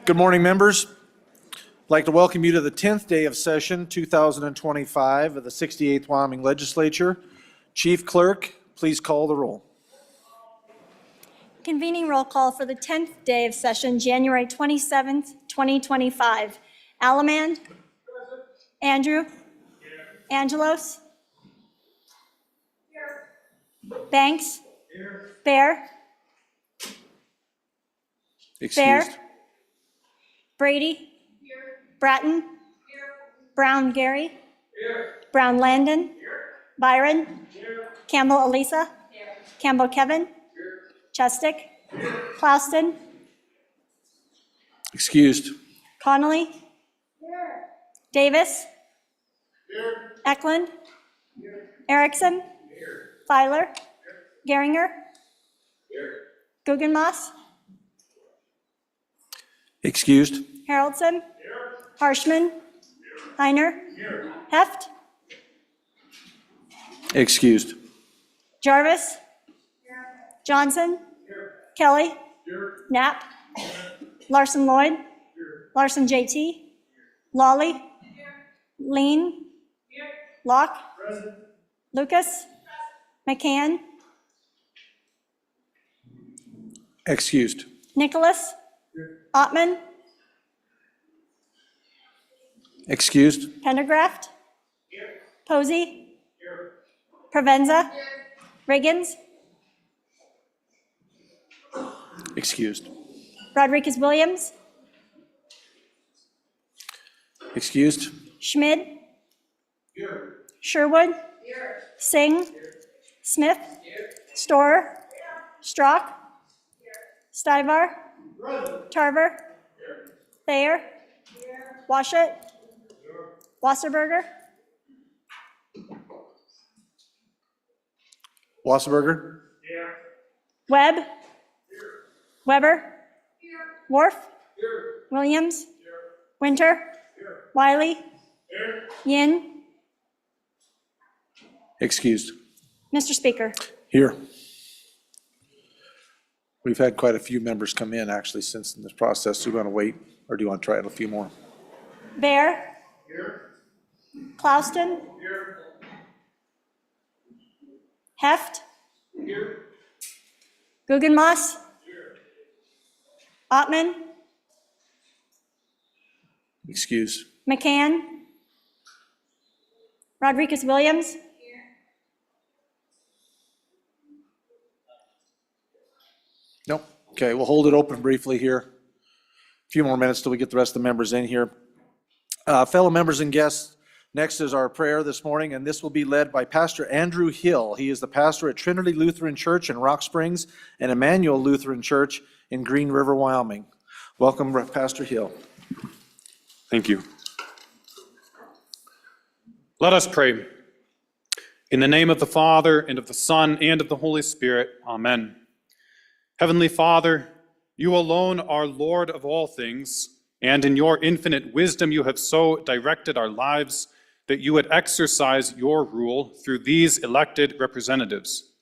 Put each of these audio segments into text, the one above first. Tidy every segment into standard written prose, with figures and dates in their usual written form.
Good morning, members. I'd like to welcome you to the 10th day of session 2025 of the 68th Wyoming Legislature. Chief Clerk, please call the roll. Convening roll call for the 10th day of session, January 27th, 2025. Alamand? Andrew? Angelos? Banks? Bear? Excused. Brady? Bratton? Brown Gary? Brown Landon? Byron? Campbell Elisa? Campbell Kevin? Chestick? Clouston? Excused. Connolly? Davis? Eklund? Erickson? Filer? Geringer? Guggenmoss? Excused. Haroldson? Harshman? Heiner? Heft? Excused. Jarvis? Johnson? Kelly? Knapp? Larson Lloyd? Larson JT? Lawley? Lean? Locke? Lucas? McCann? Excused. Nicholas? Ottman? Excused. Pendergraft? Posey? Provenza? Riggins? Excused. Rodriguez Williams? Excused. Schmid? Sherwood? Singh? Smith? Storer? Strock? Stivar? Tarver? Thayer? Washut? Wasserberger? Wasserberger? Webb? Weber? Worf? Williams? Winter? Wiley? Yin? Excused. Mr. Speaker. Here. We've had quite a few members come in actually since this process. Do you want to wait or do you want to try it a few more? Bear? Clouston? Heft? Guggenmoss? Ottman? Excuse. McCann? Rodriguez Williams? Nope. Okay, we'll hold it open briefly here. A few more minutes till we get the rest of the members in here. Fellow members and guests, next is our prayer this morning, and this will be led by Pastor Andrew Hill. He is the pastor at Trinity Lutheran Church in Rock Springs and Emmanuel Lutheran Church in Green River, Wyoming. Welcome, Pastor Hill. Thank you. Let us pray. In the name of the Father, and of the Son, and of the Holy Spirit, amen. Heavenly Father, you alone are Lord of all things, and in your infinite wisdom you have so directed our lives that you would exercise your rule through these elected representatives.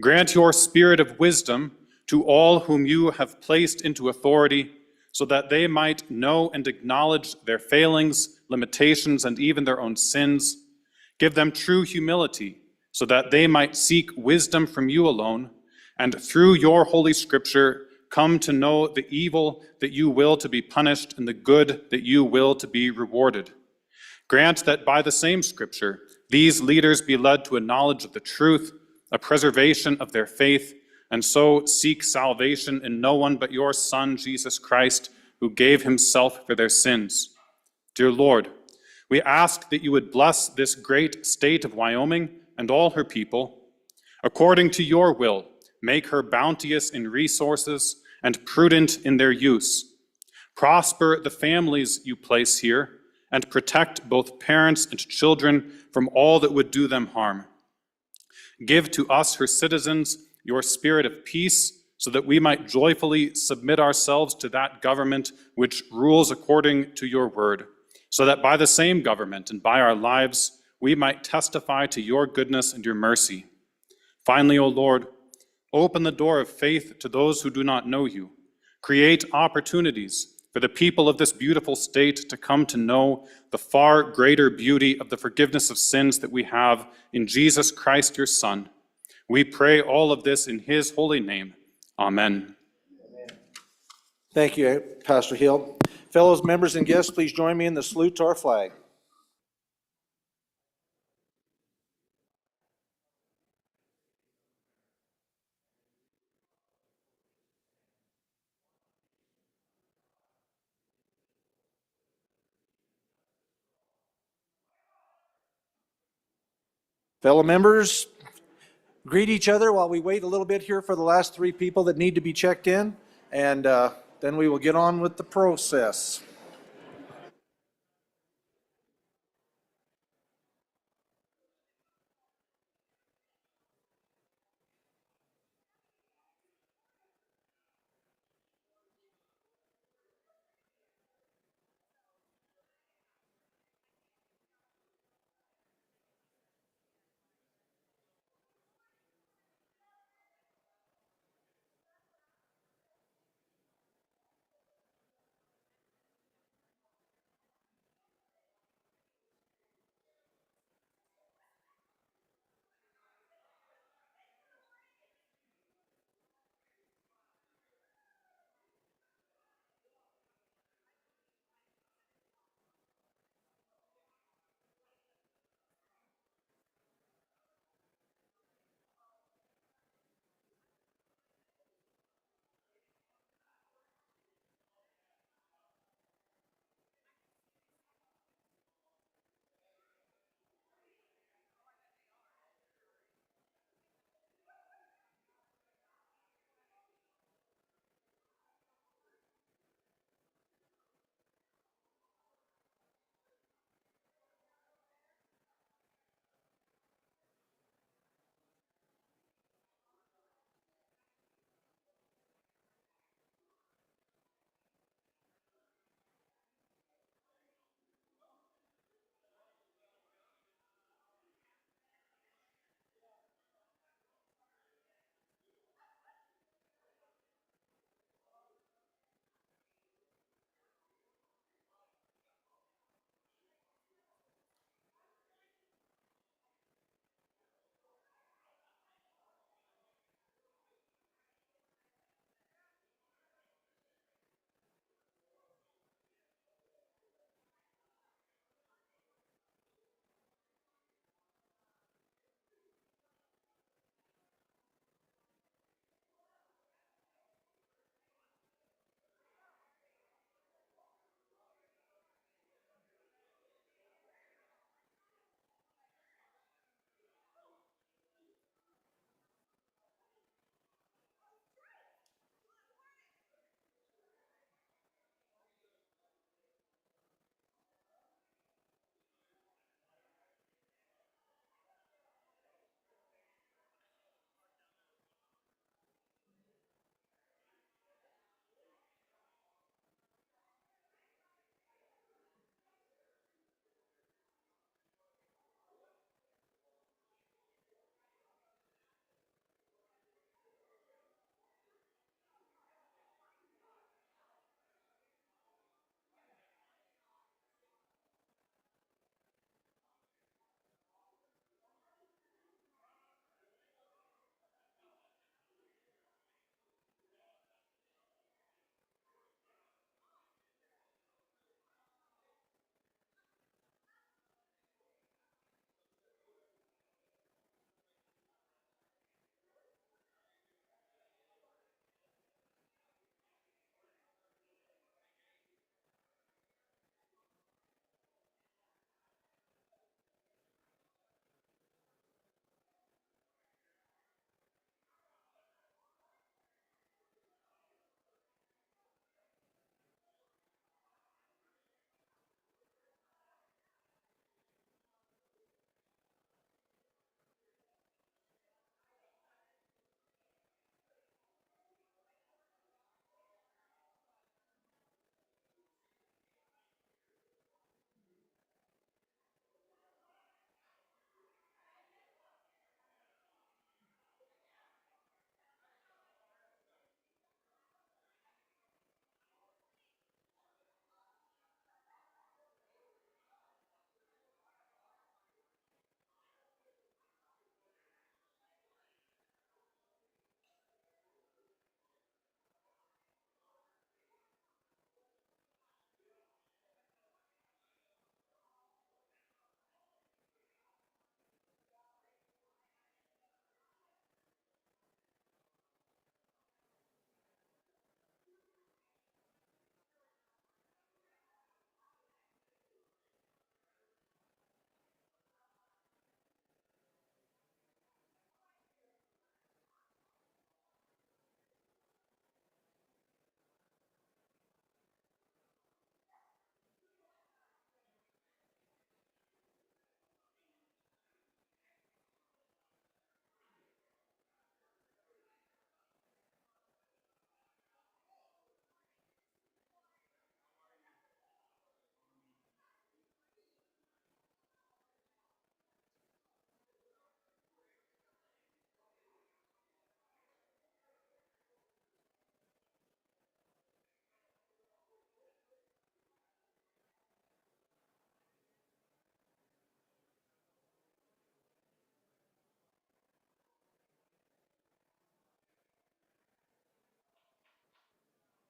Grant your spirit of wisdom to all whom you have placed into authority, so that they might know and acknowledge their failings, limitations, and even their own sins. Give them true humility, so that they might seek wisdom from you alone, and through your holy scripture come to know the evil that you will to be punished and the good that you will to be rewarded. Grant that by the same scripture, these leaders be led to a knowledge of the truth, a preservation of their faith, and so seek salvation in no one but your Son, Jesus Christ, who gave himself for their sins. Dear Lord, we ask that you would bless this great state of Wyoming and all her people. According to your will, make her bounteous in resources and prudent in their use. Prosper the families you place here, and protect both parents and children from all that would do them harm. Give to us, her citizens, your spirit of peace, so that we might joyfully submit ourselves to that government which rules according to your word, so that by the same government and by our lives we might testify to your goodness and your mercy. Finally, O Lord, open the door of faith to those who do not know you. Create opportunities for the people of this beautiful state to come to know the far greater beauty of the forgiveness of sins that we have in Jesus Christ, your Son. We pray all of this in his holy name. Amen. Thank you, Pastor Hill. Fellow members and guests, please join me in the salute to our flag. Fellow members, greet each other while we wait a little bit here for the last three people that need to be checked in, and then we will get on with the process.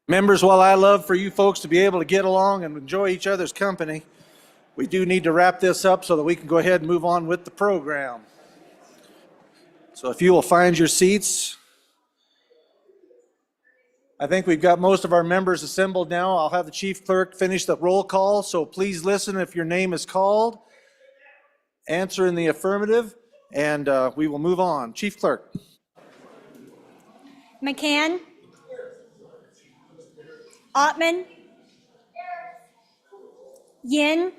Members, while I love for you folks to be able to get along and enjoy each other's company, we do need to wrap this up so that we can go ahead and move on with the program. So if you will find your seats. I think we've got most of our members assembled now. I'll have the chief clerk finish the roll call, so please listen if your name is called. Answer in the affirmative, and we will move on. Chief clerk. McCann. Ottman. Yin.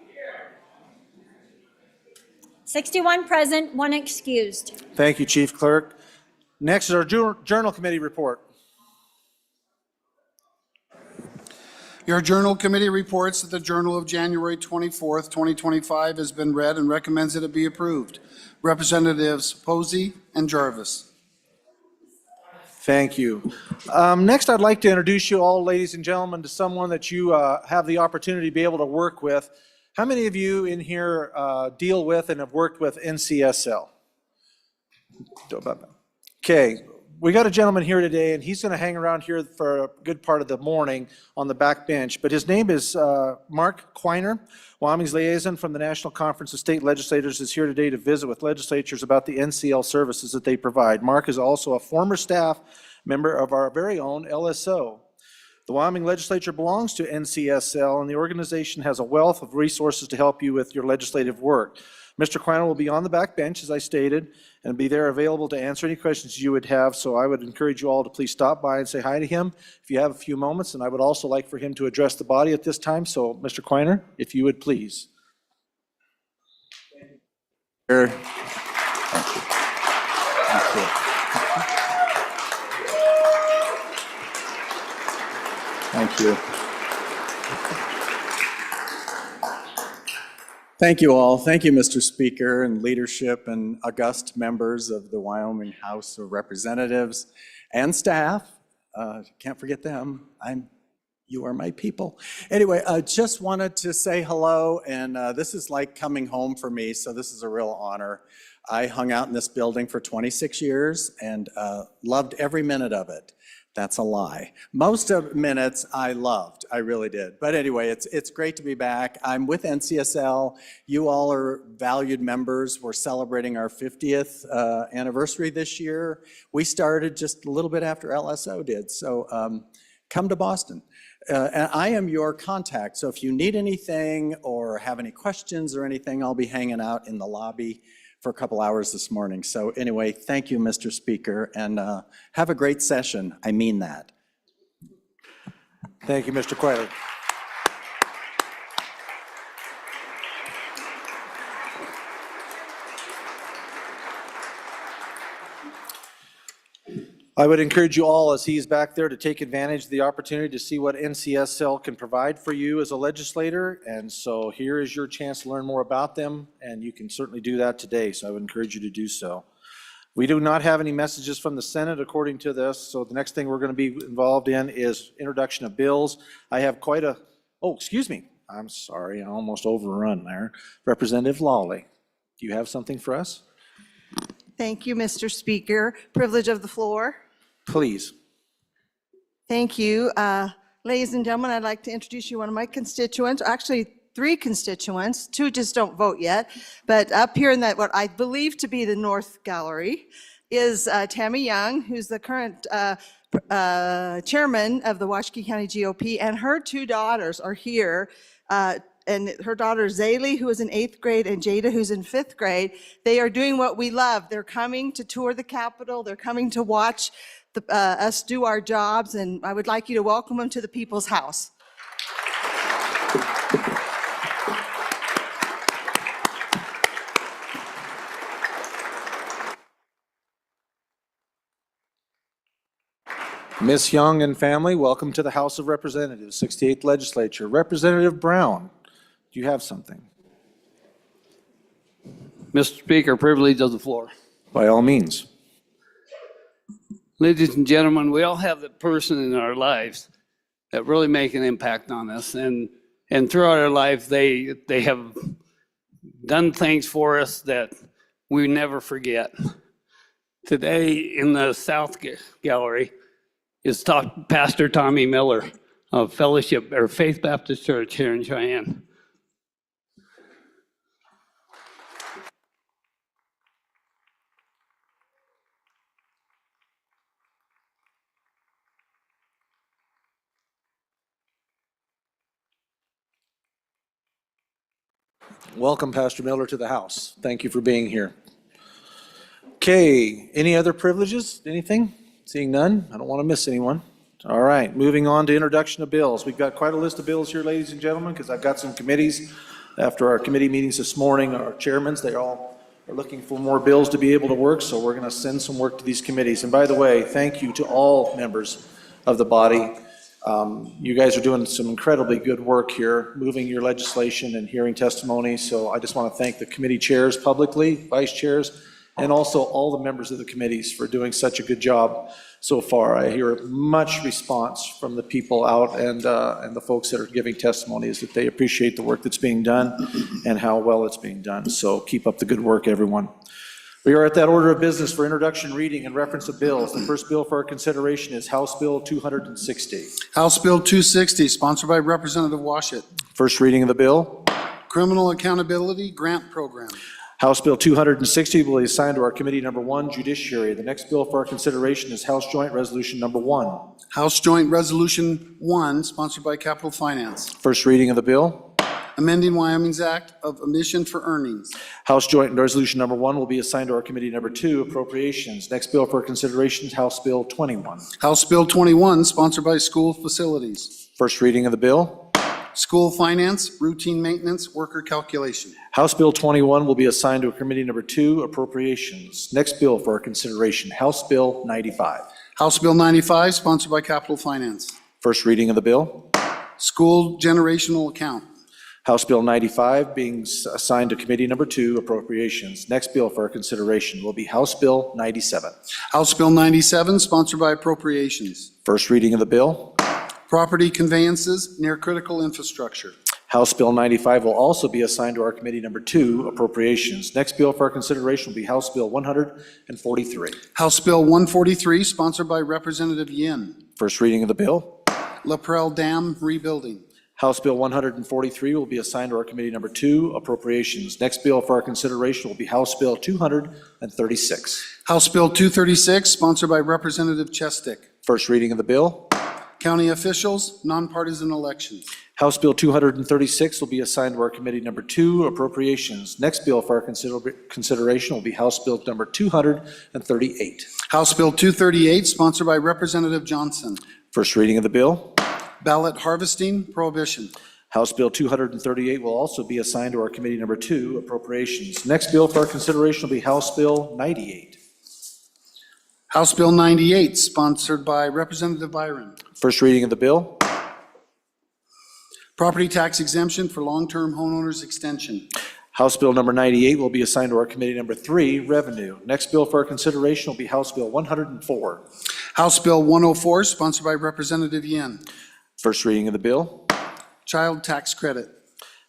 61 present, 1 excused. Thank you, chief clerk. Next is our journal committee report. Your journal committee reports that the journal of January 24th, 2025 has been read and recommends that it be approved. Representatives Posey and Jarvis. Thank you. Next, I'd like to introduce you all, ladies and gentlemen, to someone that you have the opportunity to be able to work with. How many of you in here deal with and have worked with NCSL? Okay, we got a gentleman here today, and he's going to hang around here for a good part of the morning on the back bench. But his name is Mark Quiner. Wyoming's liaison from the National Conference of State Legislators is here today to visit with legislatures about the NCL services that they provide. Mark is also a former staff member of our very own LSO. The Wyoming legislature belongs to NCSL, and the organization has a wealth of resources to help you with your legislative work. Mr. Quiner will be on the back bench, as I stated, and be there available to answer any questions you would have. So I would encourage you all to please stop by and say hi to him if you have a few moments. And I would also like for him to address the body at this time. So, Mr. Quiner, if you would please. Thank you. Thank you all. Thank you, Mr. Speaker and leadership and august members of the Wyoming House of Representatives and staff. Can't forget them. You are my people. Anyway, I just wanted to say hello, and this is like coming home for me, so this is a real honor. I hung out in this building for 26 years and loved every minute of it. That's a lie. Most of minutes I loved, I really did. But anyway, it's great to be back. I'm with NCSL. You all are valued members. We're celebrating our 50th anniversary this year. We started just a little bit after LSO did, so come to Boston. And I am your contact, so if you need anything or have any questions or anything, I'll be hanging out in the lobby for a couple hours this morning. So anyway, thank you, Mr. Speaker, and have a great session. I mean that. Thank you, Mr. Quiner. I would encourage you all, as he's back there, to take advantage of the opportunity to see what NCSL can provide for you as a legislator. And so here is your chance to learn more about them, and you can certainly do that today. So I would encourage you to do so. We do not have any messages from the Senate according to this. So the next thing we're going to be involved in is introduction of bills. I have quite a, oh, excuse me. I'm sorry, I almost overrun there. Representative Lawley, do you have something for us? Thank you, Mr. Speaker. Privilege of the floor. Please. Thank you. Ladies and gentlemen, I'd like to introduce you to one of my constituents, actually 3 constituents, 2 just don't vote yet, but up here in that, what I believe to be the North Gallery, is Tammy Young, who's the current chairman of the Washakie County GOP, and her 2 daughters are here. And her daughter Zaylee, who is in 8th grade, and Jada, who's in 5th grade. They are doing what we love. They're coming to tour the Capitol. They're coming to watch us do our jobs, and I would like you to welcome them to the People's House. Ms. Young and family, welcome to the House of Representatives, 68th Legislature. Representative Brown, do you have something? Mr. Speaker, privilege of the floor. By all means. Ladies and gentlemen, we all have that person in our lives that really make an impact on us. And throughout our life, they have done things for us that we never forget. Today in the South Gallery is Pastor Tommy Miller of Fellowship or Faith Baptist Church here in Cheyenne. Welcome, Pastor Miller, to the house. Thank you for being here. Okay, any other privileges? Anything? Seeing none? I don't want to miss anyone. All right, moving on to introduction of bills. We've got quite a list of bills here, ladies and gentlemen, because I've got some committees. After our committee meetings this morning, our chairmans, they all are looking for more bills to be able to work, so we're going to send some work to these committees. And by the way, thank you to all members of the body. You guys are doing some incredibly good work here, moving your legislation and hearing testimony. So I just want to thank the committee chairs publicly, vice chairs, and also all the members of the committees for doing such a good job so far. I hear much response from the people out and the folks that are giving testimonies that they appreciate the work that's being done and how well it's being done. So keep up the good work, everyone. We are at that order of business for introduction, reading, and reference of bills. The first bill for our consideration is House Bill 260. House Bill 260, sponsored by Representative Washit. First reading of the bill. Criminal Accountability Grant Program. House Bill 260 will be assigned to our Committee Number 1, Judiciary. The next bill for our consideration is House Joint Resolution Number 1. House Joint Resolution 1, sponsored by Capital Finance. First reading of the bill. Amending Wyoming's Act of Omission for Earnings. House Joint Resolution Number 1 will be assigned to our Committee Number 2, Appropriations. Next bill for consideration is House Bill 21. House Bill 21, sponsored by School Facilities. First reading of the bill. School Finance, Routine Maintenance, Worker Calculation. House Bill 21 will be assigned to Committee Number 2, Appropriations. Next bill for our consideration, House Bill 95. House Bill 95, sponsored by Capital Finance. First reading of the bill. School Generational Account. House Bill 95 being assigned to Committee Number 2, Appropriations. Next bill for our consideration will be House Bill 97. House Bill 97, sponsored by Appropriations. First reading of the bill. Property Conveyances, Near Critical Infrastructure. House Bill 95 will also be assigned to our Committee Number 2, Appropriations. Next bill for our consideration will be House Bill 143. House Bill 143, sponsored by Representative Yin. First reading of the bill. LaPrelle Dam Rebuilding. House Bill 143 will be assigned to our Committee Number 2, Appropriations. Next bill for our consideration will be House Bill 236. House Bill 236, sponsored by Representative Chestick. First reading of the bill. County Officials, Nonpartisan Elections. House Bill 236 will be assigned to our Committee Number 2, Appropriations. Next bill for our consideration will be House Bill Number 238. House Bill 238, sponsored by Representative Johnson. First reading of the bill. Ballot Harvesting Prohibition. House Bill 238 will also be assigned to our Committee Number 2, Appropriations. Next bill for our consideration will be House Bill 98. House Bill 98, sponsored by Representative Byron. First reading of the bill. Property tax exemption for long-term homeowners extension. House Bill Number 98 will be assigned to our Committee Number 3, Revenue. Next bill for our consideration will be House Bill 104. House Bill 104, sponsored by Representative Yin. First reading of the bill. Child tax credit.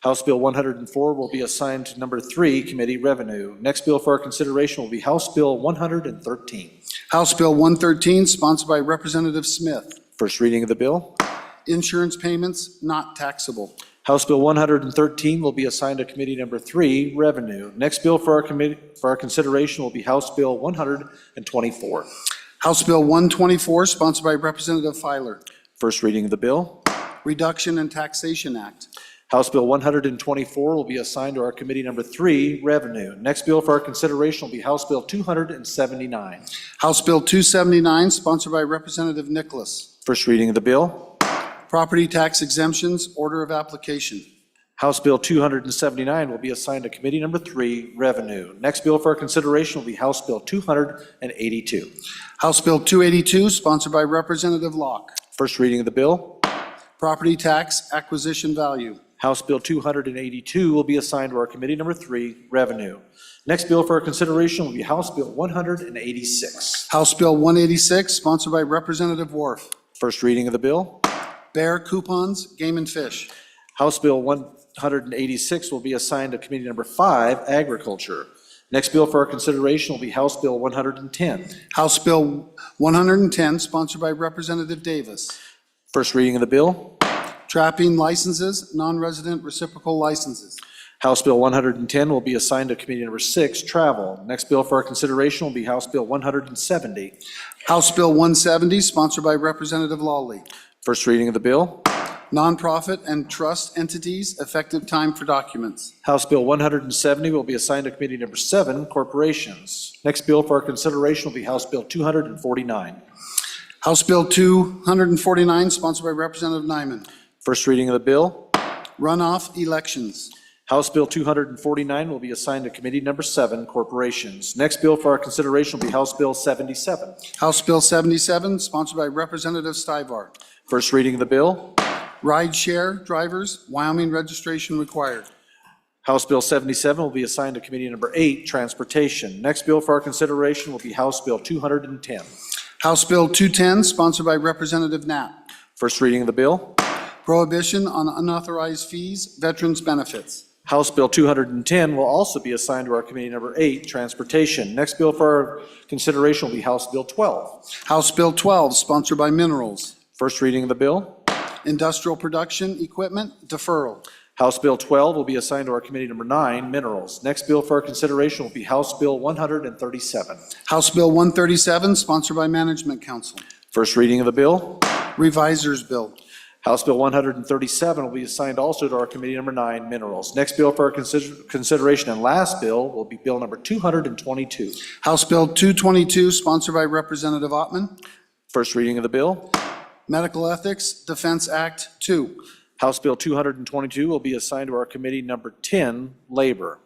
House Bill 104 will be assigned to Number 3, Committee Revenue. Next bill for our consideration will be House Bill 113. House Bill 113, sponsored by Representative Smith. First reading of the bill. Insurance payments not taxable. House Bill 113 will be assigned to Committee Number 3, Revenue. Next bill for our consideration will be House Bill 124. House Bill 124, sponsored by Representative Filer. First reading of the bill. Reduction in Taxation Act. House Bill 124 will be assigned to our Committee Number 3, Revenue. Next bill for our consideration will be House Bill 279. House Bill 279, sponsored by Representative Nicholas. First reading of the bill. Property tax exemptions, order of application. House Bill 279 will be assigned to Committee Number 3, Revenue. Next bill for our consideration will be House Bill 282. House Bill 282, sponsored by Representative Locke. First reading of the bill. Property tax acquisition value. House Bill 282 will be assigned to our Committee Number 3, Revenue. Next bill for our consideration will be House Bill 186. House Bill 186, sponsored by Representative Worf. First reading of the bill. Bear coupons, game and fish. House Bill 186 will be assigned to Committee Number 5, Agriculture. Next bill for our consideration will be House Bill 110. House Bill 110, sponsored by Representative Davis. First reading of the bill. Trapping licenses, non-resident reciprocal licenses. House Bill 110 will be assigned to Committee Number 6, Travel. Next bill for our consideration will be House Bill 170. House Bill 170, sponsored by Representative Lawley. First reading of the bill. Nonprofit and trust entities, effective time for documents. House Bill 170 will be assigned to Committee Number 7, Corporations. Next bill for our consideration will be House Bill 249. House Bill 249, sponsored by Representative Nyman. First reading of the bill. Runoff elections. House Bill 249 will be assigned to Committee Number 7, Corporations. Next bill for our consideration will be House Bill 77. House Bill 77, sponsored by Representative Stivar. First reading of the bill. Rideshare drivers, Wyoming registration required. House Bill 77 will be assigned to Committee Number 8, Transportation. Next bill for our consideration will be House Bill 210. House Bill 210, sponsored by Representative Knapp. First reading of the bill. Prohibition on unauthorized fees, veterans benefits. House Bill 210 will also be assigned to our Committee Number 8, Transportation. Next bill for our consideration will be House Bill 12. House Bill 12, sponsored by Minerals. First reading of the bill. Industrial production equipment, deferral. House Bill 12 will be assigned to our Committee Number 9, Minerals. Next bill for our consideration will be House Bill 137. House Bill 137, sponsored by Management Council. First reading of the bill. Revisers Bill. House Bill 137 will be assigned also to our Committee Number 9, Minerals. Next bill for our consideration and last bill will be Bill Number 222. House Bill 222, sponsored by Representative Ottman. First reading of the bill. Medical Ethics Defense Act 2. House Bill 222 will be assigned to our Committee Number 10, Labor.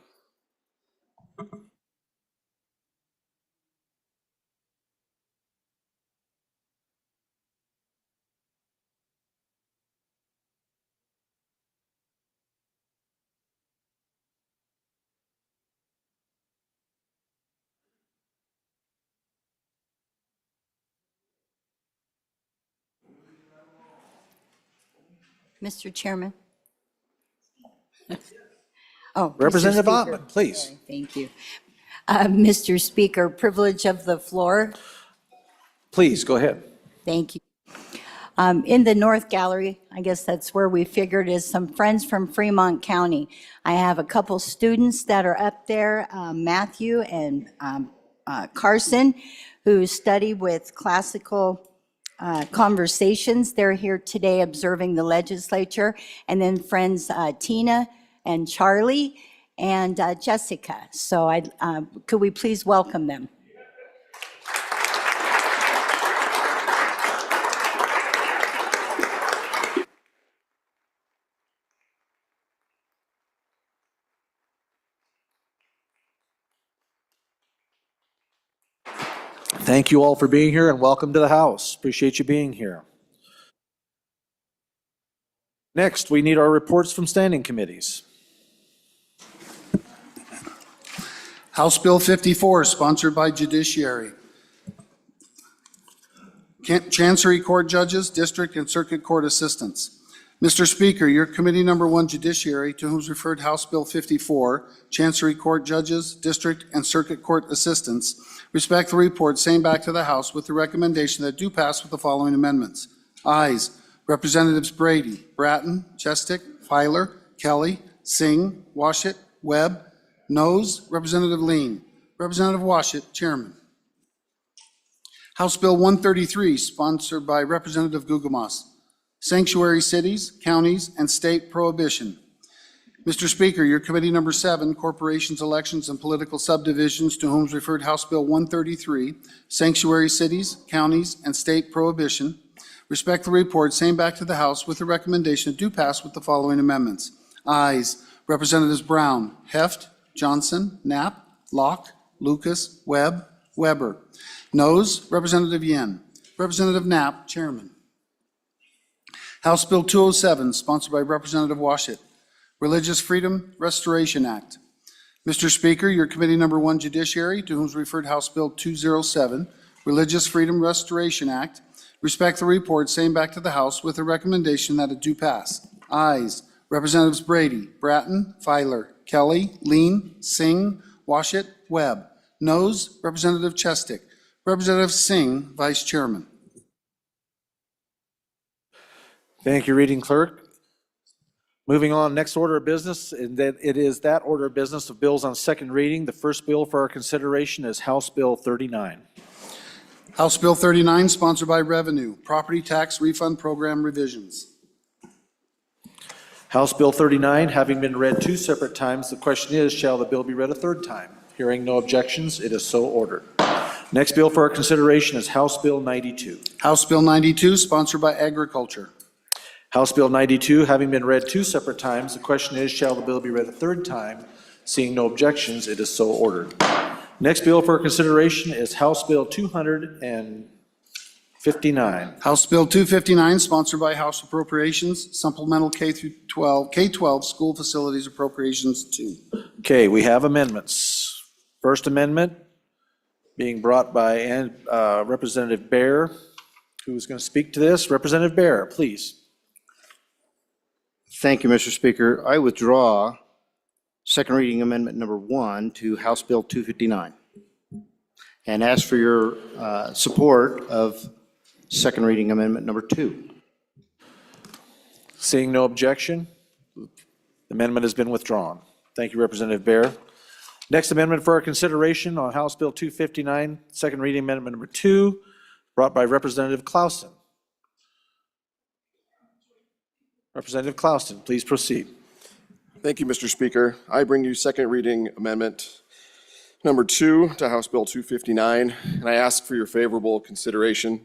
Mr. Chairman? Oh, Mr. Representative Speaker. Ottman, please. Thank you. Mr. Speaker, privilege of the floor. Please, go ahead. Thank you. In the North Gallery, I guess that's where we figured, is some friends from Fremont County. I have a couple students that are up there, Matthew and Carson, who study with classical conversations. They're here today observing the legislature. And then friends Tina and Charlie and Jessica. So could we please welcome them? Thank you all for being here and welcome to the House. Appreciate you being here. Next, we need our reports from standing committees. House Bill 54, sponsored by Judiciary. Chancery Court Judges, District and Circuit Court Assistants. Mr. Speaker, your Committee Number 1 Judiciary, to whom is referred House Bill 54, Chancery Court Judges, District and Circuit Court Assistants, respect the report, same back to the House with the recommendation that do pass with the following amendments. Ayes, Representatives Brady, Bratton, Chestick, Filer, Kelly, Singh, Washit, Webb. Noes, Representative Lean. Representative Washit, Chairman. House Bill 133, sponsored by Representative Gugumas. Sanctuary cities, counties, and state prohibition. Mr. Speaker, your Committee Number 7, Corporations, Elections, and Political Subdivisions, to whom is referred House Bill 133, Sanctuary cities, counties, and state prohibition, respect the report, same back to the House with the recommendation do pass with the following amendments. Ayes, Representatives Brown, Heft, Johnson, Knapp, Locke, Lucas, Webb, Weber. Noes, Representative Yen. Representative Knapp, Chairman. House Bill 207, sponsored by Representative Washit. Religious Freedom Restoration Act. Mr. Speaker, your Committee Number 1 Judiciary, to whom is referred House Bill 207, Religious Freedom Restoration Act, respect the report, same back to the House with the recommendation that it do pass. Ayes, Representatives Brady, Bratton, Filer, Kelly, Lean, Singh, Washit, Webb. Noes, Representative Chestick. Representative Singh, Vice Chairman. Thank you, Reading Clerk. Moving on, next order of business, and that it is that order of business of bills on second reading. The first bill for our consideration is House Bill 39. House Bill 39, sponsored by Revenue, Property Tax Refund Program Revisions. House Bill 39, having been read two separate times, the question is, shall the bill be read a third time? Hearing no objections, it is so ordered. Next bill for our consideration is House Bill 92. House Bill 92, sponsored by Agriculture. House Bill 92, having been read two separate times, the question is, shall the bill be read a third time? Seeing no objections, it is so ordered. Next bill for consideration is House Bill 259. House Bill 259, sponsored by House Appropriations, Supplemental K-12 School Facilities Appropriations 2. Okay, we have amendments. First amendment being brought by Representative Bear. Who's going to speak to this? Representative Bear, please. Thank you, Mr. Speaker. I withdraw second reading amendment number 1 to House Bill 259 and ask for your support of second reading amendment number 2. Seeing no objection, the amendment has been withdrawn. Thank you, Representative Bear. Next amendment for our consideration on House Bill 259, second reading amendment number 2, brought by Representative Clausen. Representative Clausen, please proceed. Thank you, Mr. Speaker. I bring you second reading amendment number 2 to House Bill 259, and I ask for your favorable consideration.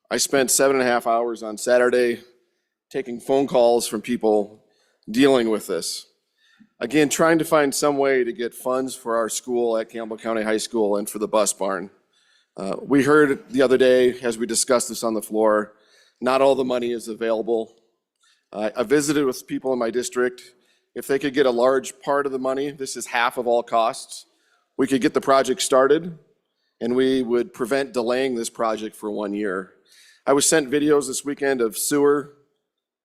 I spent 7.5 hours on Saturday taking phone calls from people dealing with this. Again, trying to find some way to get funds for our school at Campbell County High School and for the bus barn. We heard the other day, as we discussed this on the floor, not all the money is available. I visited with people in my district. If they could get a large part of the money, this is half of all costs, we could get the project started and we would prevent delaying this project for 1 year. I was sent videos this weekend of sewer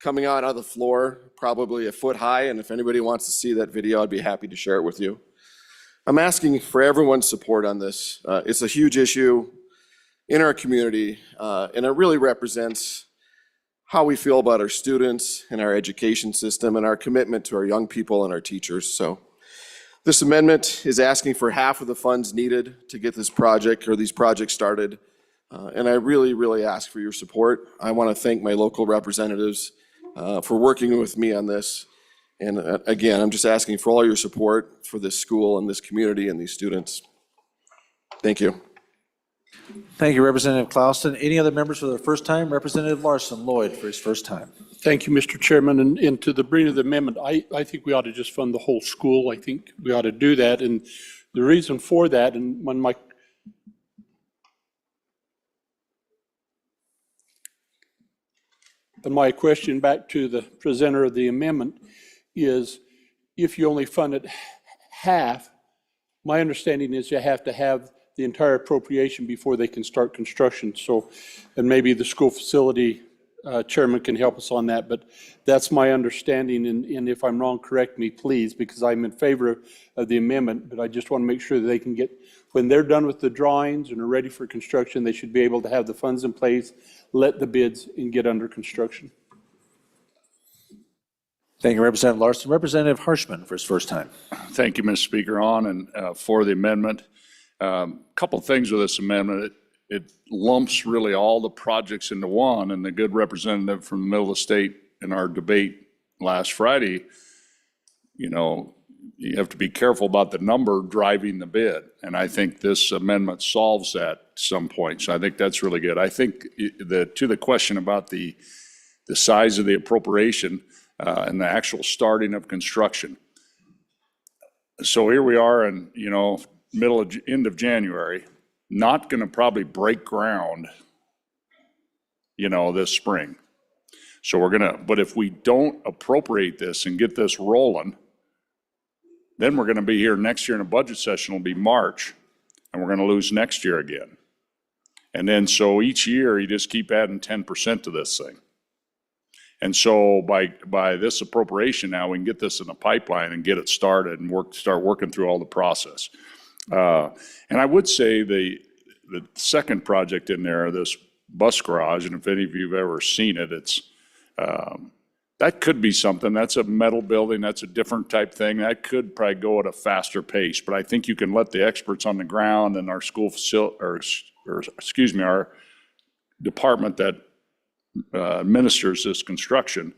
coming out of the floor, probably a foot high, and if anybody wants to see that video, I'd be happy to share it with you. I'm asking for everyone's support on this. It's a huge issue in our community, and it really represents how we feel about our students and our education system and our commitment to our young people and our teachers. So this amendment is asking for half of the funds needed to get this project or these projects started. And I really, really ask for your support. I want to thank my local representatives for working with me on this. And again, I'm just asking for all your support for this school and this community and these students. Thank you. Thank you, Representative Clausen. Any other members for their first time? Representative Larson Lloyd for his first time. Thank you, Mr. Chairman. And to the bring of the amendment, I think we ought to just fund the whole school. I think we ought to do that. And the reason for that, and when my question back to the presenter of the amendment is, if you only fund it half, my understanding is you have to have the entire appropriation before they can start construction. So, and maybe the school facility chairman can help us on that, but that's my understanding. And if I'm wrong, correct me, please, because I'm in favor of the amendment, but I just want to make sure that they can get, when they're done with the drawings and are ready for construction, they should be able to have the funds in place, let the bids, and get under construction. Thank you, Representative Larson. Representative Harshman for his first time. Thank you, Mr. Speaker, on and for the amendment. Couple things with this amendment. It lumps really all the projects into one, and the good representative from the middle of the state in our debate last Friday, you know, you have to be careful about the number driving the bid. And I think this amendment solves that at some point. So I think that's really good. I think to the question about the size of the appropriation and the actual starting of construction. So here we are in, you know, end of January, not going to probably break ground, you know, this spring. So we're going to, but if we don't appropriate this and get this rolling, then we're going to be here next year in a budget session, will be March, and we're going to lose next year again. And then so each year you just keep adding 10% to this thing. And so by this appropriation now, we can get this in the pipeline and get it started and start working through all the process. And I would say the second project in there, this bus garage, and if any of you have ever seen it, it's, that could be something. That's a metal building. That's a different type thing. That could probably go at a faster pace. But I think you can let the experts on the ground and our school facility, or excuse me, our department that administers this construction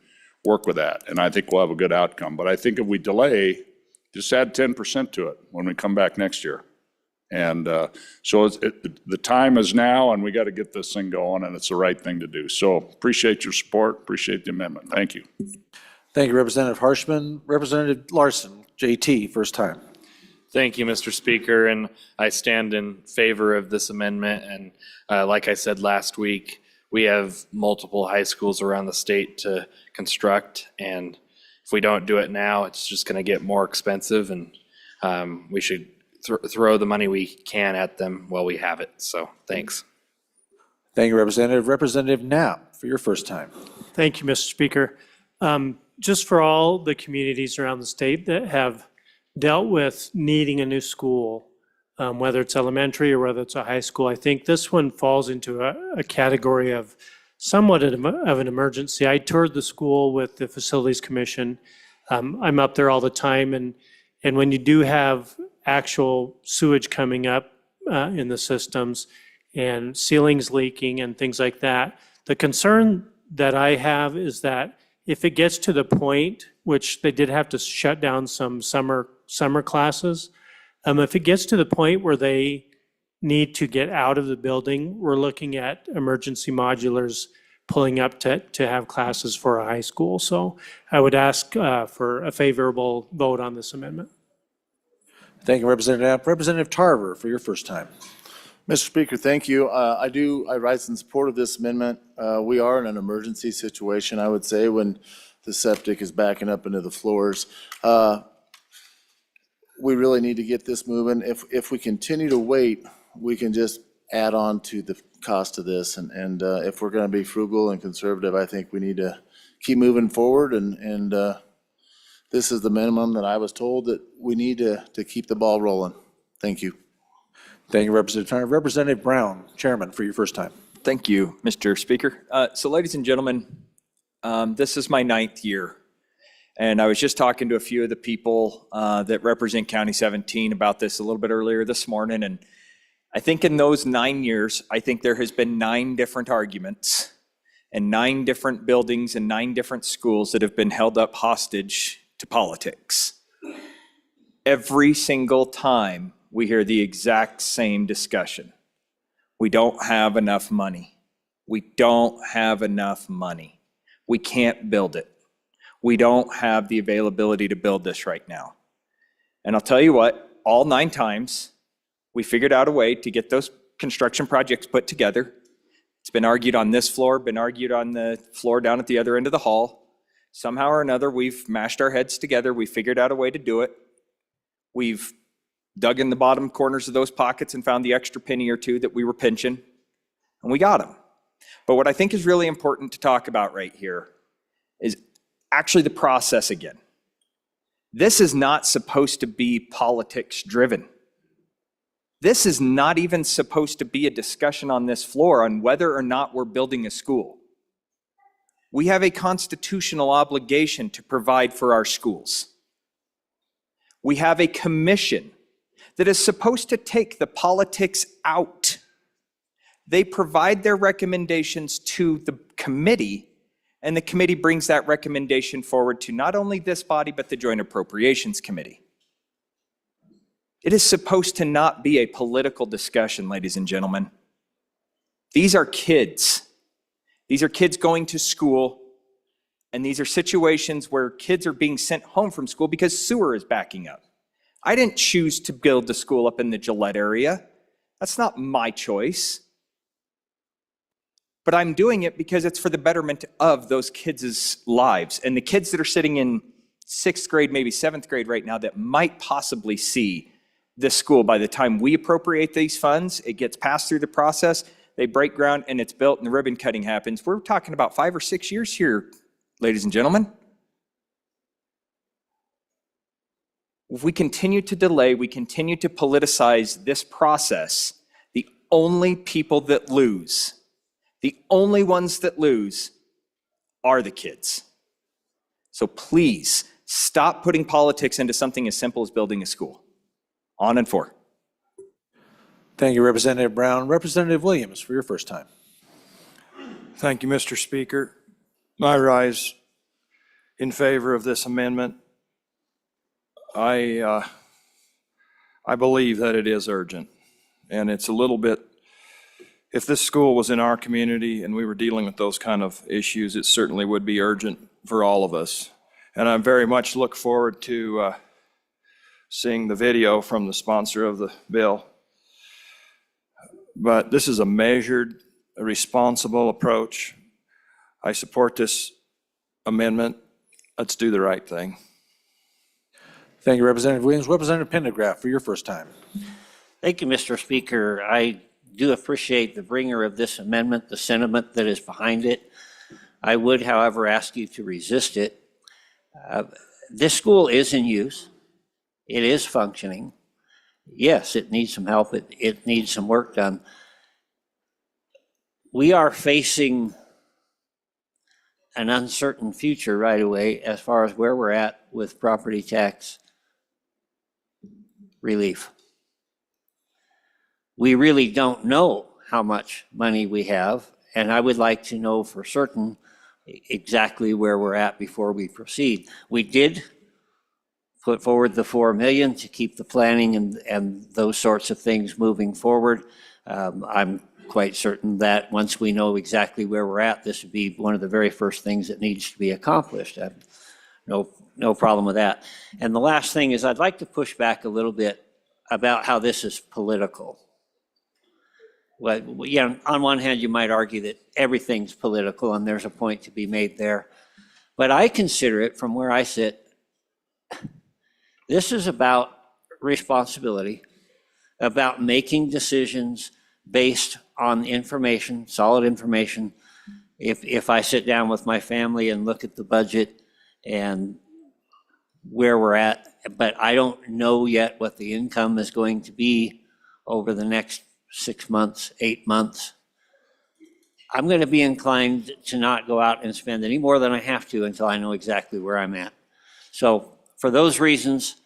work with that. And I think we'll have a good outcome. But I think if we delay, just add 10% to it when we come back next year. And so the time is now, and we got to get this thing going, and it's the right thing to do. So appreciate your support, appreciate the amendment. Thank you. Thank you, Representative Harshman. Representative Larson, JT, first time. Thank you, Mr. Speaker, and I stand in favor of this amendment. And like I said last week, we have multiple high schools around the state to construct, and if we don't do it now, it's just going to get more expensive, and we should throw the money we can at them while we have it. So thanks. Thank you, Representative. Representative Knapp, for your first time. Thank you, Mr. Speaker. Just for all the communities around the state that have dealt with needing a new school, whether it's elementary or whether it's a high school, I think this one falls into a category of somewhat of an emergency. I toured the school with the Facilities Commission. I'm up there all the time, and when you do have actual sewage coming up in the systems and ceilings leaking and things like that, the concern that I have is that if it gets to the point, which they did have to shut down some summer classes, if it gets to the point where they need to get out of the building, we're looking at emergency modulars pulling up to have classes for a high school. So I would ask for a favorable vote on this amendment. Thank you, Representative Knapp. Representative Tarver, for your first time. Mr. Speaker, thank you. I rise in support of this amendment. We are in an emergency situation, I would say, when the septic is backing up into the floors. We really need to get this moving. If we continue to wait, we can just add on to the cost of this. And if we're going to be frugal and conservative, I think we need to keep moving forward. And this is the minimum that I was told that we need to keep the ball rolling. Thank you. Thank you, Representative Tarver. Representative Brown, Chairman, for your first time. Thank you, Mr. Speaker. So ladies and gentlemen, this is my 9th year. And I was just talking to a few of the people that represent County 17 about this a little bit earlier this morning. And I think in those 9 years, I think there has been 9 different arguments and 9 different buildings and 9 different schools that have been held up hostage to politics. Every single time we hear the exact same discussion. We don't have enough money. We don't have enough money. We can't build it. We don't have the availability to build this right now. And I'll tell you what, all 9 times, we figured out a way to get those construction projects put together. It's been argued on this floor, been argued on the floor down at the other end of the hall. Somehow or another, we've mashed our heads together. We figured out a way to do it. We've dug in the bottom corners of those pockets and found the extra penny or two that we were pinching, and we got them. But what I think is really important to talk about right here is actually the process again. This is not supposed to be politics driven. This is not even supposed to be a discussion on this floor on whether or not we're building a school. We have a constitutional obligation to provide for our schools. We have a commission that is supposed to take the politics out. They provide their recommendations to the committee, and the committee brings that recommendation forward to not only this body, but the Joint Appropriations Committee. It is supposed to not be a political discussion, ladies and gentlemen. These are kids. These are kids going to school, and these are situations where kids are being sent home from school because sewer is backing up. I didn't choose to build the school up in the Gillette area. That's not my choice. But I'm doing it because it's for the betterment of those kids' lives. And the kids that are sitting in 6th grade, maybe 7th grade right now that might possibly see this school by the time we appropriate these funds, it gets passed through the process, they break ground and it's built and the ribbon cutting happens. We're talking about 5 or 6 years here, ladies and gentlemen. If we continue to delay, we continue to politicize this process, the only people that lose, the only ones that lose are the kids. So please stop putting politics into something as simple as building a school. On and for. Thank you, Representative Brown. Representative Williams, for your first time. Thank you, Mr. Speaker. I rise in favor of this amendment. I believe that it is urgent, and it's a little bit, if this school was in our community and we were dealing with those kind of issues, it certainly would be urgent for all of us. And I very much look forward to seeing the video from the sponsor of the bill. But this is a measured, a responsible approach. I support this amendment. Let's do the right thing. Thank you, Representative Williams. Representative Pendergraft, for your first time. Thank you, Mr. Speaker. I do appreciate the bringer of this amendment, the sentiment that is behind it. I would, however, ask you to resist it. This school is in use. It is functioning. Yes, it needs some help. It needs some work done. We are facing an uncertain future right away as far as where we're at with property tax relief. We really don't know how much money we have, and I would like to know for certain exactly where we're at before we proceed. We did put forward the $4 million to keep the planning and those sorts of things moving forward. I'm quite certain that once we know exactly where we're at, this would be one of the very first things that needs to be accomplished. No problem with that. And the last thing is I'd like to push back a little bit about how this is political. Well, yeah, on one hand, you might argue that everything's political, and there's a point to be made there. But I consider it, from where I sit, this is about responsibility, about making decisions based on information, solid information. If I sit down with my family and look at the budget and where we're at, but I don't know yet what the income is going to be over the next 6 months, 8 months, I'm going to be inclined to not go out and spend any more than I have to until I know exactly where I'm at. So for those reasons,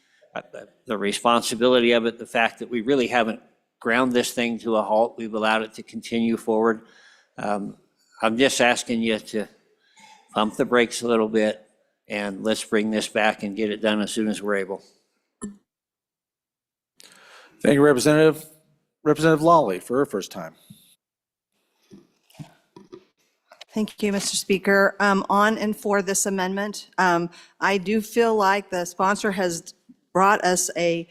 the responsibility of it, the fact that we really haven't ground this thing to a halt, we've allowed it to continue forward. I'm just asking you to pump the brakes a little bit, and let's bring this back and get it done as soon as we're able. Thank you, Representative. Representative Lawley, for her first time. Thank you, Mr. Speaker. On and for this amendment, I do feel like the sponsor has brought us an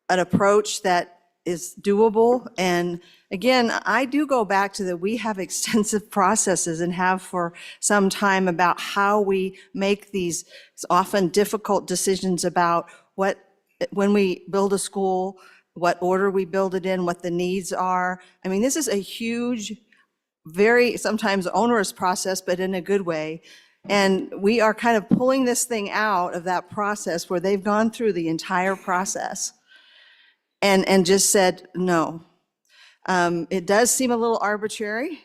approach that is doable. And again, I do go back to that we have extensive processes and have for some time about how we make these often difficult decisions about when we build a school, what order we build it in, what the needs are. I mean, this is a huge, very sometimes onerous process, but in a good way. And we are kind of pulling this thing out of that process where they've gone through the entire process and just said no. It does seem a little arbitrary,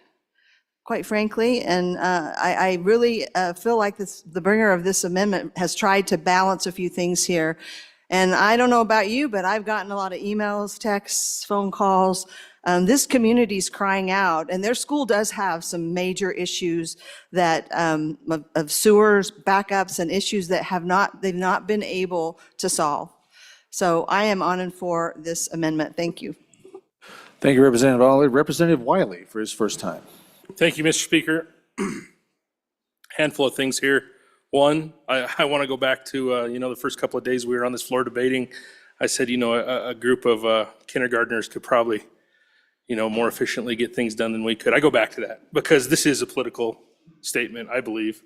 quite frankly, and I really feel like the bringer of this amendment has tried to balance a few things here. And I don't know about you, but I've gotten a lot of emails, texts, phone calls. This community's crying out, and their school does have some major issues that of sewers, backups, and issues that they've not been able to solve. So I am on and for this amendment. Thank you. Thank you, Representative Lawley. Representative Wiley, for his first time. Thank you, Mr. Speaker. Handful of things here. One, I want to go back to, the first couple of days we were on this floor debating. I said, a group of kindergartners could probably, more efficiently get things done than we could. I go back to that because this is a political statement, I believe.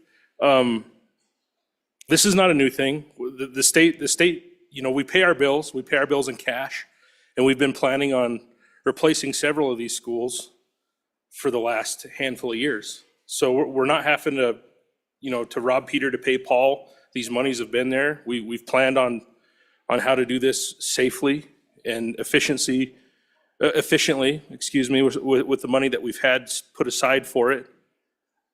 This is not a new thing. The state, we pay our bills in cash, and we've been planning on replacing several of these schools for the last handful of years. So we're not having to to rob Peter to pay Paul. These monies have been there. We've planned on how to do this safely and efficiently, with the money that we've had put aside for it.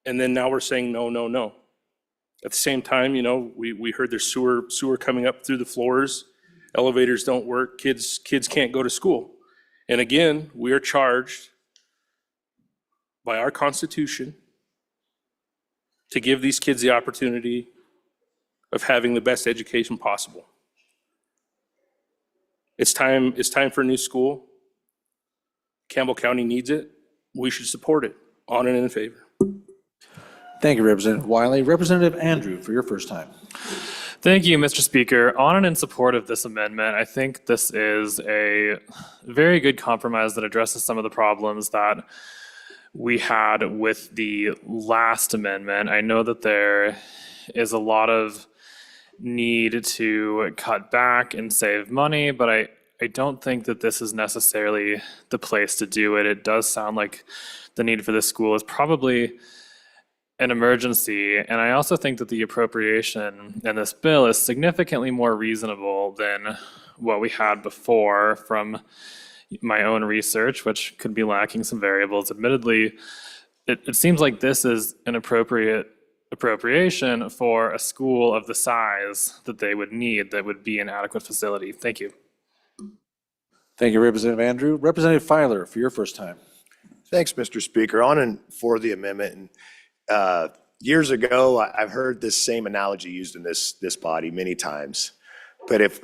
And then now we're saying no, no, no. At the same time, we heard there's sewer coming up through the floors. Elevators don't work. Kids can't go to school. And again, we are charged by our Constitution to give these kids the opportunity of having the best education possible. It's time for a new school. Campbell County needs it. We should support it. On and in favor. Thank you, Representative Wiley. Representative Andrew, for your first time. Thank you, Mr. Speaker. On and in support of this amendment, I think this is a very good compromise that addresses some of the problems that we had with the last amendment. I know that there is a lot of need to cut back and save money, but I don't think that this is necessarily the place to do it. It does sound like the need for this school is probably an emergency, and I also think that the appropriation in this bill is significantly more reasonable than what we had before from my own research, which could be lacking some variables. Admittedly, it seems like this is an appropriate appropriation for a school of the size that they would need, that would be an adequate facility. Thank you. Thank you, Representative Andrew. Representative Filer, for your first time. Thanks, Mr. Speaker. On and for the amendment. And years ago, I've heard this same analogy used in this body many times. But if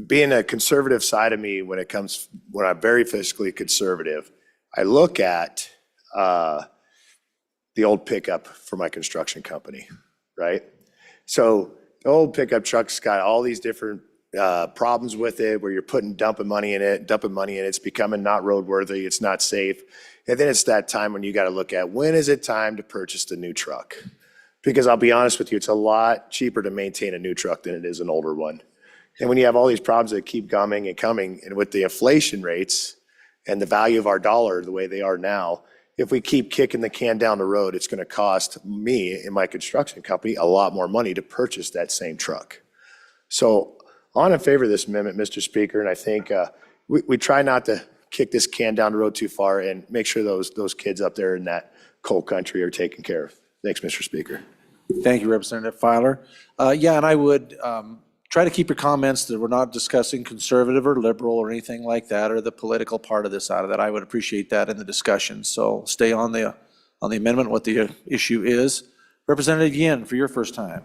being a conservative side of me, when I'm very fiscally conservative, I look at the old pickup for my construction company, right? So the old pickup truck's got all these different problems with it, where you're dumping money in it, it's becoming not roadworthy, it's not safe. And then it's that time when you got to look at, when is it time to purchase the new truck? Because I'll be honest with you, it's a lot cheaper to maintain a new truck than it is an older one. And when you have all these problems that keep coming and coming, and with the inflation rates and the value of our dollar the way they are now, if we keep kicking the can down the road, it's going to cost me and my construction company a lot more money to purchase that same truck. So I'm in favor of this amendment, Mr. Speaker, and I think we try not to kick this can down the road too far and make sure those kids up there in that coal country are taken care of. Thanks, Mr. Speaker. Thank you, Representative Filer. Yeah, and I would try to keep your comments that we're not discussing conservative or liberal or anything like that, or the political part of this out of that. I would appreciate that in the discussion. So stay on the amendment, what the issue is. Representative Yin, for your first time.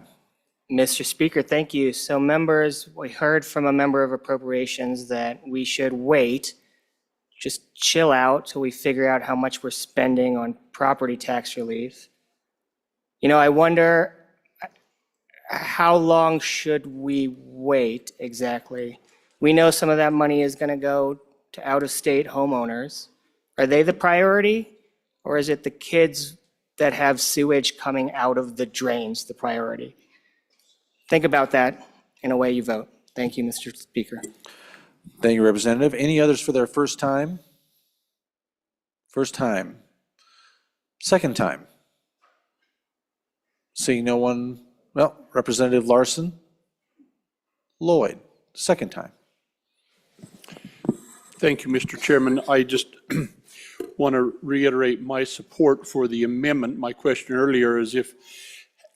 Mr. Speaker, thank you. So members, we heard from a member of Appropriations that we should wait, just chill out till we figure out how much we're spending on property tax relief. I wonder, how long should we wait exactly? We know some of that money is going to go to out-of-state homeowners. Are they the priority, or is it the kids that have sewage coming out of the drains the priority? Think about that in a way you vote. Thank you, Mr. Speaker. Thank you, Representative. Any others for their first time? First time. Second time. Seeing no one, well, Representative Larson. Lloyd, second time. Thank you, Mr. Chairman. I just want to reiterate my support for the amendment. My question earlier is if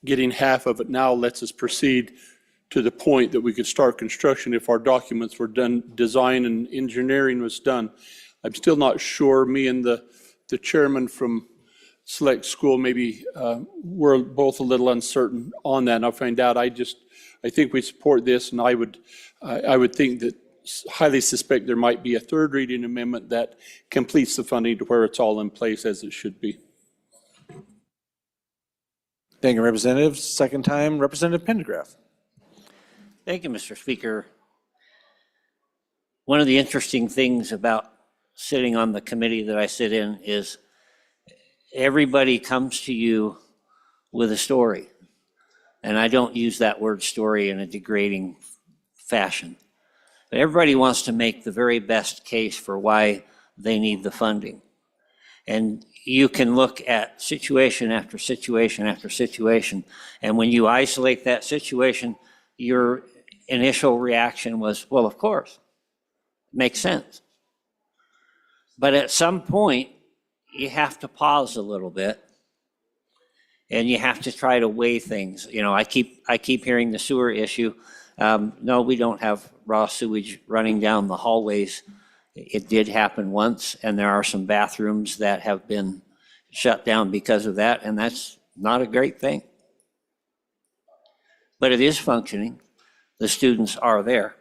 getting half of it now lets us proceed to the point that we could start construction if our documents were done, design and engineering was done. I'm still not sure. Me and the chairman from Select School, maybe we're both a little uncertain on that, and I'll find out. I think we support this, and I would think that, highly suspect there might be a third reading amendment that completes the funding to where it's all in place as it should be. Thank you, Representative. Second time, Representative Pendergraft. Thank you, Mr. Speaker. One of the interesting things about sitting on the committee that I sit in is everybody comes to you with a story. And I don't use that word story in a degrading fashion. But everybody wants to make the very best case for why they need the funding. And you can look at situation after situation after situation. And when you isolate that situation, your initial reaction was, well, of course, makes sense. But at some point, you have to pause a little bit and you have to try to weigh things. You know, I keep hearing the sewer issue. No, we don't have raw sewage running down the hallways. It did happen once, and there are some bathrooms that have been shut down because of that, and that's not a great thing. But it is functioning. The students are there.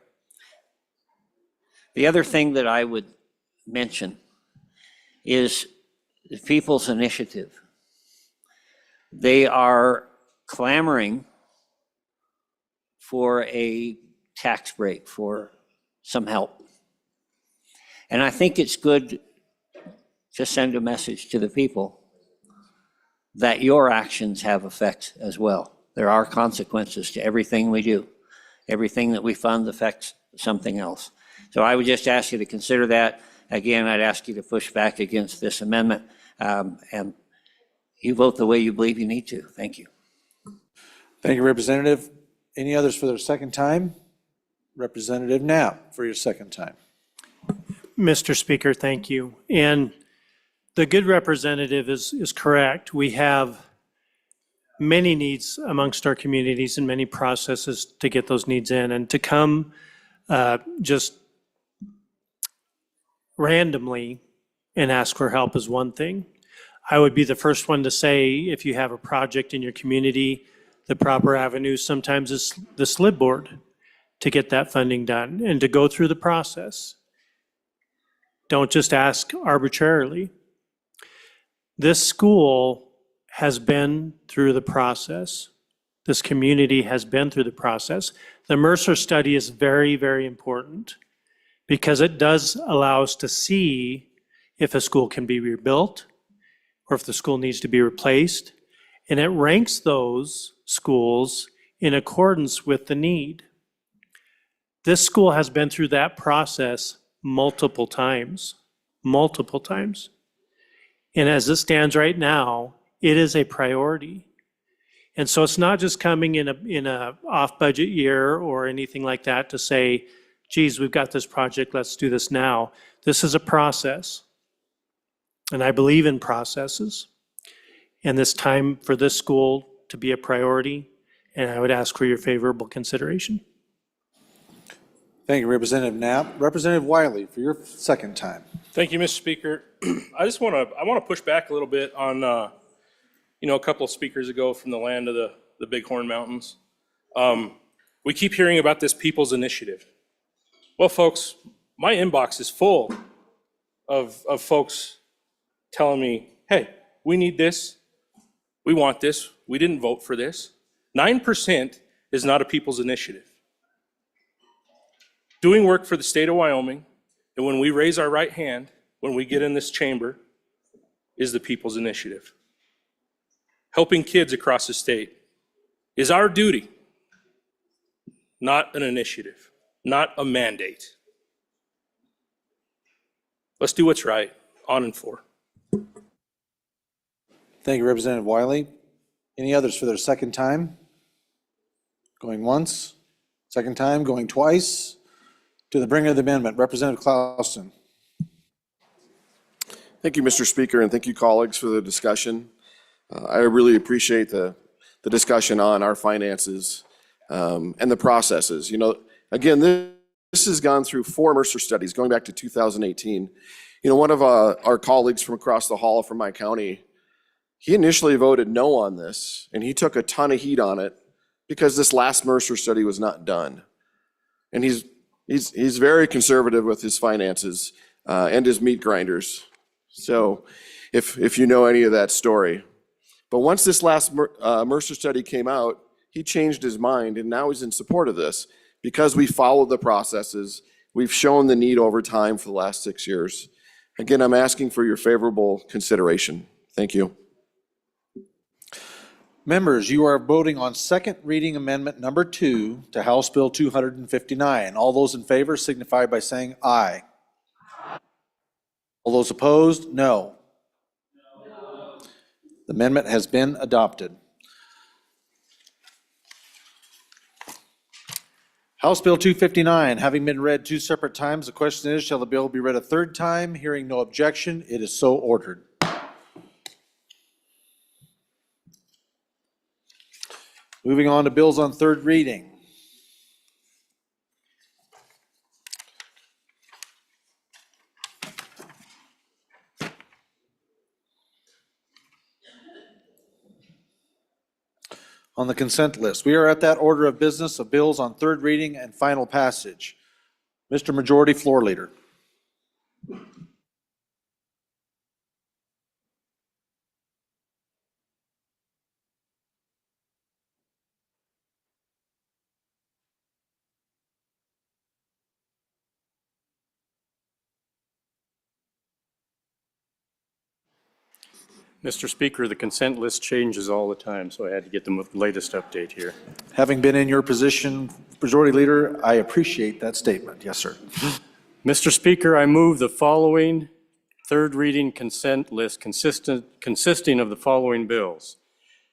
The other thing that I would mention is the People's Initiative. They are clamoring for a tax break, for some help. And I think it's good to send a message to the people that your actions have effects as well. There are consequences to everything we do. Everything that we fund affects something else. So I would just ask you to consider that. Again, I'd ask you to push back against this amendment, and you vote the way you believe you need to. Thank you. Thank you, Representative. Any others for their second time? Representative Knapp for your second time. Mr. Speaker, thank you. And the good representative is correct. We have many needs amongst our communities and many processes to get those needs in. And to come just randomly and ask for help is one thing. I would be the first one to say, if you have a project in your community, the proper avenue sometimes is the SLID board to get that funding done and to go through the process. Don't just ask arbitrarily. This school has been through the process. This community has been through the process. The Mercer study is very, very important because it does allow us to see if a school can be rebuilt or if the school needs to be replaced. And it ranks those schools in accordance with the need. This school has been through that process multiple times. And as it stands right now, it is a priority. And so it's not just coming in a off-budget year or anything like that to say, geez, we've got this project, let's do this now. This is a process. And I believe in processes. And it's time for this school to be a priority. And I would ask for your favorable consideration. Thank you, Representative Knapp. Representative Wiley for your second time. Thank you, Mr. Speaker. I want to push back a little bit on, a couple of speakers ago from the land of the Bighorn Mountains. We keep hearing about this People's Initiative. Well, folks, my inbox is full of folks telling me, hey, we need this, we want this, we didn't vote for this. 9% is not a People's Initiative. Doing work for the state of Wyoming, and when we raise our right hand, when we get in this chamber, is the People's Initiative. Helping kids across the state is our duty, not an initiative, not a mandate. Let's do what's right, on and for. Thank you, Representative Wiley. Any others for their second time? Going once, second time, going twice. To the bringer of the amendment, Representative Clausen. Thank you, Mr. Speaker, and thank you, colleagues, for the discussion. I really appreciate the discussion on our finances and the processes. Again, this has gone through 4 Mercer studies going back to 2018. One of our colleagues from across the hall from my county, he initially voted no on this, and he took a ton of heat on it because this last Mercer study was not done. And he's very conservative with his finances and his meat grinders. So if you know any of that story. But once this last Mercer study came out, he changed his mind and now he's in support of this because we followed the processes. We've shown the need over time for the last 6 years. Again, I'm asking for your favorable consideration. Thank you. Members, you are voting on second reading amendment number 2 to House Bill 259. All those in favor signify by saying aye. All those opposed, no. The amendment has been adopted. House Bill 259, having been read 2 separate times, the question is, shall the bill be read a 3rd time? Hearing no objection, it is so ordered. Moving on to bills on 3rd reading. On the consent list, we are at that order of business of bills on 3rd reading and final passage. Mr. Majority Floor Leader. Mr. Speaker, the consent list changes all the time, so I had to get the latest update here. Having been in your position, Majority Leader, I appreciate that statement. Yes, sir. Mr. Speaker, I move the following 3rd reading consent list consisting of the following bills: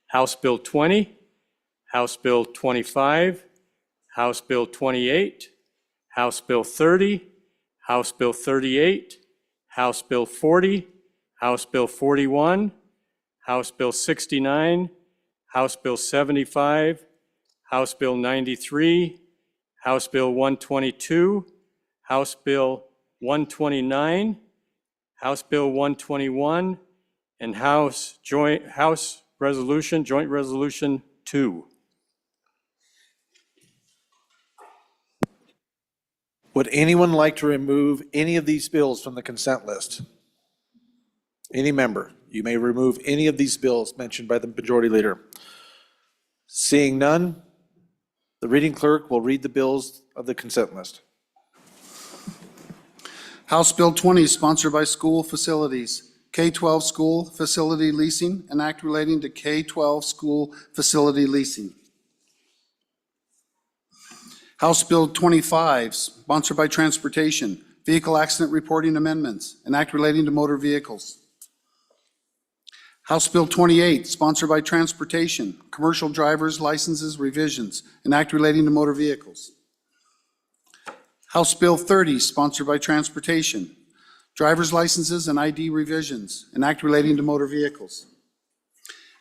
House Bill 20, House Bill 25, House Bill 28, House Bill 30, House Bill 38, House Bill 40, House Bill 41, House Bill 69, House Bill 75, House Bill 93, House Bill 122, House Bill 129, House Bill 121, and Joint Resolution 2. Would anyone like to remove any of these bills from the consent list? Any member, you may remove any of these bills mentioned by the Majority Leader. Seeing none, the reading clerk will read the bills of the consent list. House Bill 20, sponsored by School Facilities, K-12 School Facility Leasing, an act relating to K-12 school facility leasing. House Bill 25, sponsored by Transportation, Vehicle Accident Reporting Amendments, an act relating to motor vehicles. House Bill 28, sponsored by Transportation, Commercial Driver's Licenses Revisions, an act relating to motor vehicles. House Bill 30, sponsored by Transportation, Driver's Licenses and ID Revisions, an act relating to motor vehicles.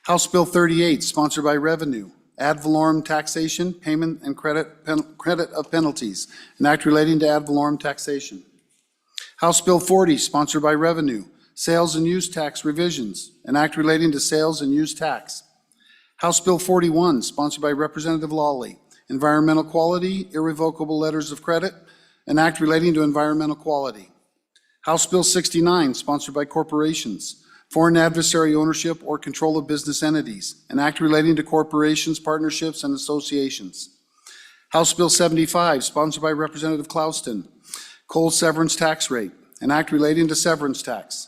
House Bill 38, sponsored by Revenue, Ad valorem taxation, payment and credit of penalties, an act relating to ad valorem taxation. House Bill 40, sponsored by Revenue, Sales and Use Tax Revisions, an act relating to sales and use tax. House Bill 41, sponsored by Representative Lawley, Environmental Quality, Irrevocable Letters of Credit, an act relating to environmental quality. House Bill 69, sponsored by Corporations, Foreign Adversary Ownership or Control of Business Entities, an act relating to corporations, partnerships, and associations. House Bill 75, sponsored by Representative Clouston, Coal Severance Tax Rate, an act relating to severance tax.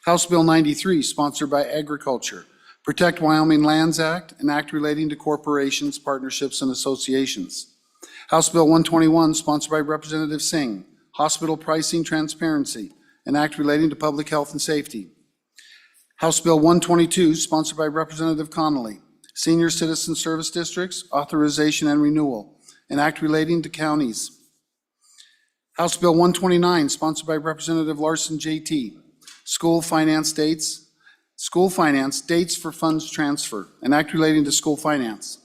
House Bill 93, sponsored by Agriculture, Protect Wyoming Lands Act, an act relating to corporations, partnerships, and associations. House Bill 121, sponsored by Representative Singh, Hospital Pricing Transparency, an act relating to public health and safety. House Bill 122, sponsored by Representative Connolly, Senior Citizen Service Districts, Authorization and Renewal, an act relating to counties. House Bill 129, sponsored by Representative Larson JT, School Finance Dates for Funds Transfer, an act relating to school finance.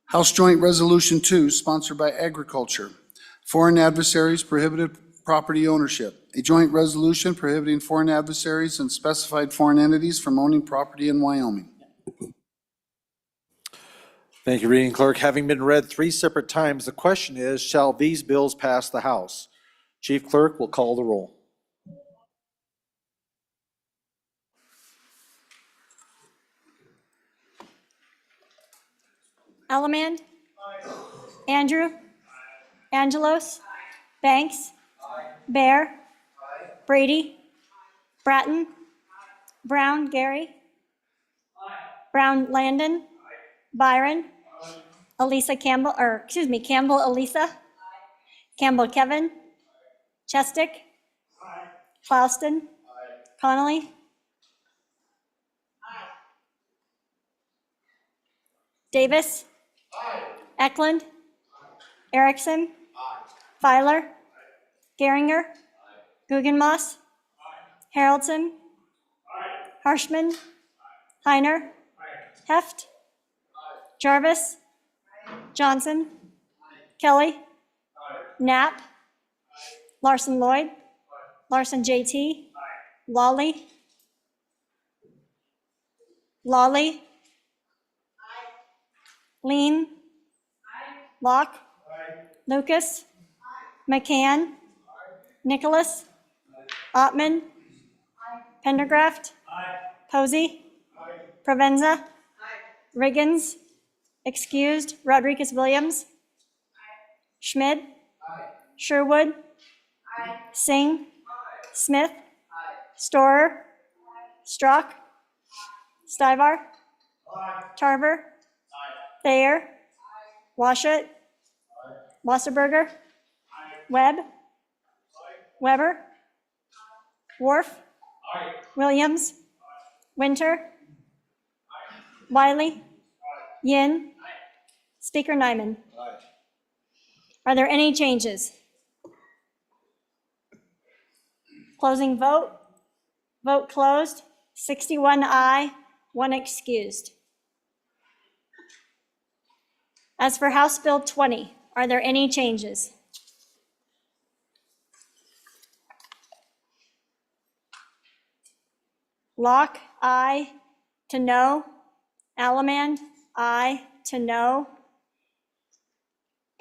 House Joint Resolution 2, sponsored by Agriculture, Foreign Adversaries Prohibited Property Ownership, a joint resolution prohibiting foreign adversaries and specified foreign entities from owning property in Wyoming. Thank you, Reading Clerk. Having been read 3 separate times, the question is, shall these bills pass the House? Chief Clerk will call the roll. Allemand? Andrew? Angelos? Banks? Bear? Brady? Bratton? Brown, Gary? Brown, Landon? Byron? Campbell, Elisa? Campbell, Kevin? Chestick? Clouston? Connolly? Davis. Eklund. Erickson. Feiler. Geringer. Guggenmoss. Haroldson. Harshman. Heiner. Heft. Jarvis. Johnson. Kelly. Knapp. Larson Lloyd. Larson JT. Lawley. Lawley. Lean. Locke. Lucas. McCann. Nicholas. Ottman. Pendergraft. Posey. Provenza. Riggins. Excused. Rodriguez Williams. Schmid. Sherwood. Singh. Smith. Storer. Strzok. Stivar. Tarver. Thayer. Washut. Wasserberger. Webb. Weber. Worf. Williams. Winter. Wiley. Yin. Speaker Nyman. Are there any changes? Closing vote. Vote closed. 61 aye, 1 excused. As for House Bill 20, are there any changes? Locke, aye to no. Allemand, aye to no.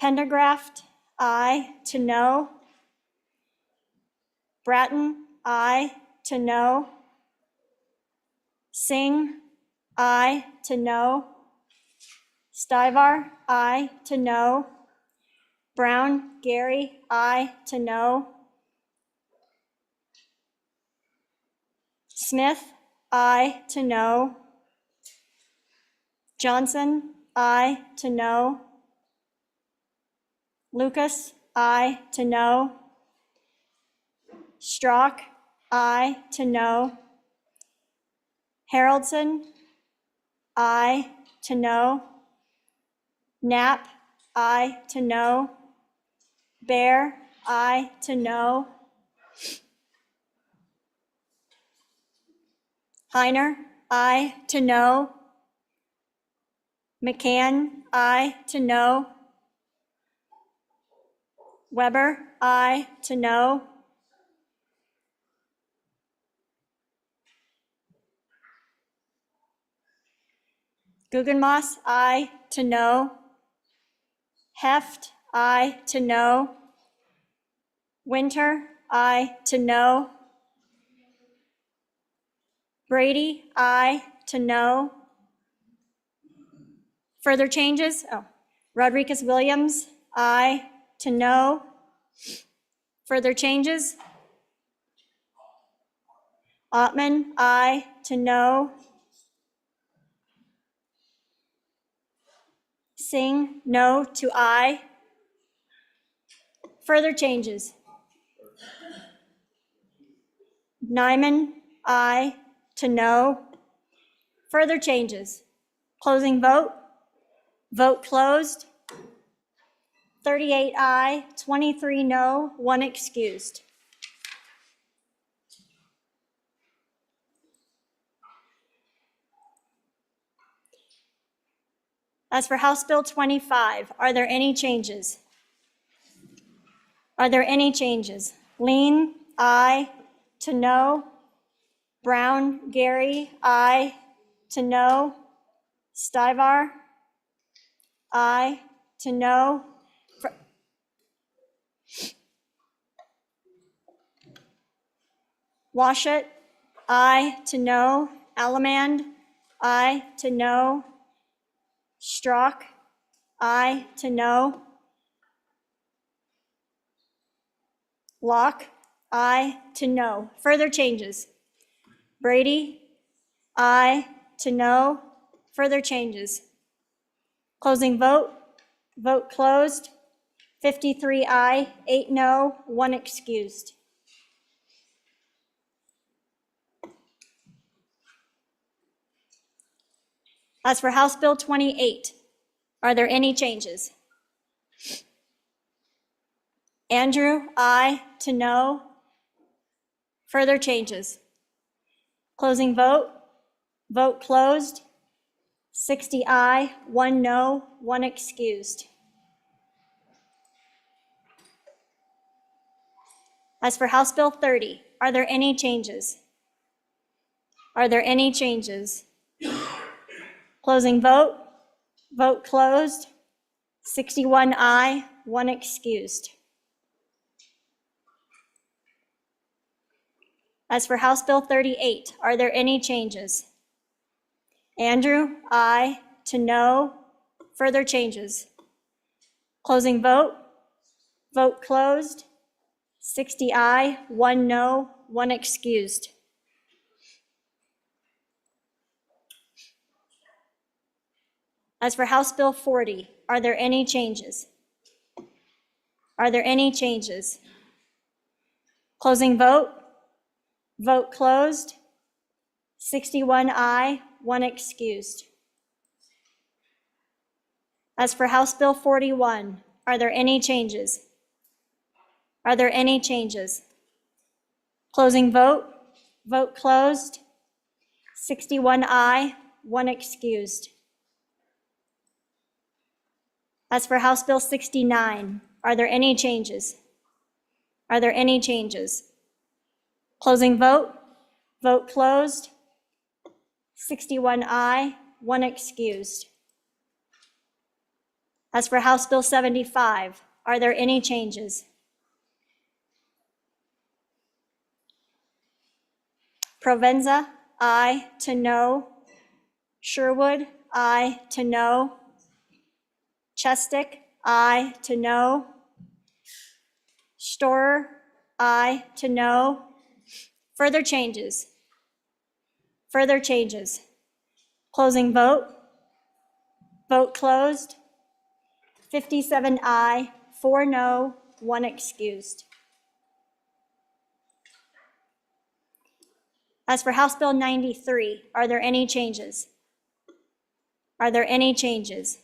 Pendergraft, aye to no. Bratton, aye to no. Singh, aye to no. Stivar, aye to no. Brown, Gary, aye to no. Smith, aye to no. Johnson, aye to no. Lucas, aye to no. Strzok, aye to no. Haroldson, aye to no. Knapp, aye to no. Bear, aye to no. Heiner, aye to no. McCann, aye to no. Weber, aye to no. Guggenmoss, aye to no. Heft, aye to no. Winter, aye to no. Brady, aye to no. Further changes? Rodriguez Williams, aye to no. Further changes? Ottman, aye to no. Singh, no to aye. Further changes? Nyman, aye to no. Further changes? Closing vote. Vote closed. 38 aye, 23 no, 1 excused. As for House Bill 25, are there any changes? Are there any changes? Lean, aye to no. Brown, Gary, aye to no. Stivar, aye to no. Washut, aye to no. Allemand, aye to no. Strzok, aye to no. Locke, aye to no. Further changes? Brady, aye to no. Further changes? Closing vote. Vote closed. 53 aye, 8 no, 1 excused. As for House Bill 28, Are there any changes? Andrew, aye. To no. Further changes? Closing vote. Vote closed. 60 aye, 1 no, 1 excused. As for House Bill 30, are there any changes? Are there any changes? Closing vote. Vote closed. 61 aye, 1 excused. As for House Bill 38, are there any changes? Andrew, aye. To no. Further changes? Closing vote. Vote closed. 60 aye, 1 no, 1 excused. As for House Bill 40, are there any changes? Are there any changes? Closing vote. Vote closed. 61 aye, 1 excused. As for House Bill 41, are there any changes? Are there any changes? Closing vote. Vote closed. 61 aye, 1 excused. As for House Bill 69, are there any changes? Are there any changes? Closing vote. Vote closed. 61 aye, 1 excused. As for House Bill 75, are there any changes? Provenza, aye. To no. Sherwood, aye. To no. Chestick, aye. To no. Storer, aye. To no. Further changes? Further changes? Closing vote. Vote closed. 57 aye, 4 no, 1 excused. As for House Bill 93, are there any changes? Are there any changes?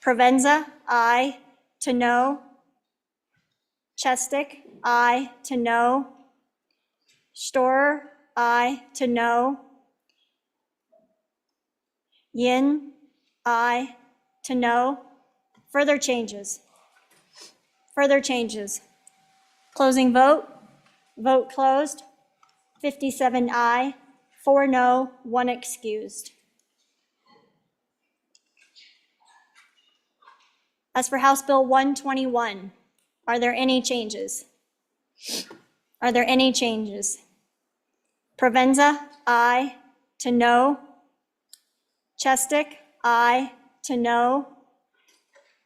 Provenza, aye. To no. Chestick, aye. To no. Storer, aye. To no. Yin, aye. To no. Further changes? Further changes? Closing vote. Vote closed. 57 aye, 4 no, 1 excused. As for House Bill 121, are there any changes? Are there any changes? Provenza, aye. To no. Chestick, aye. To no.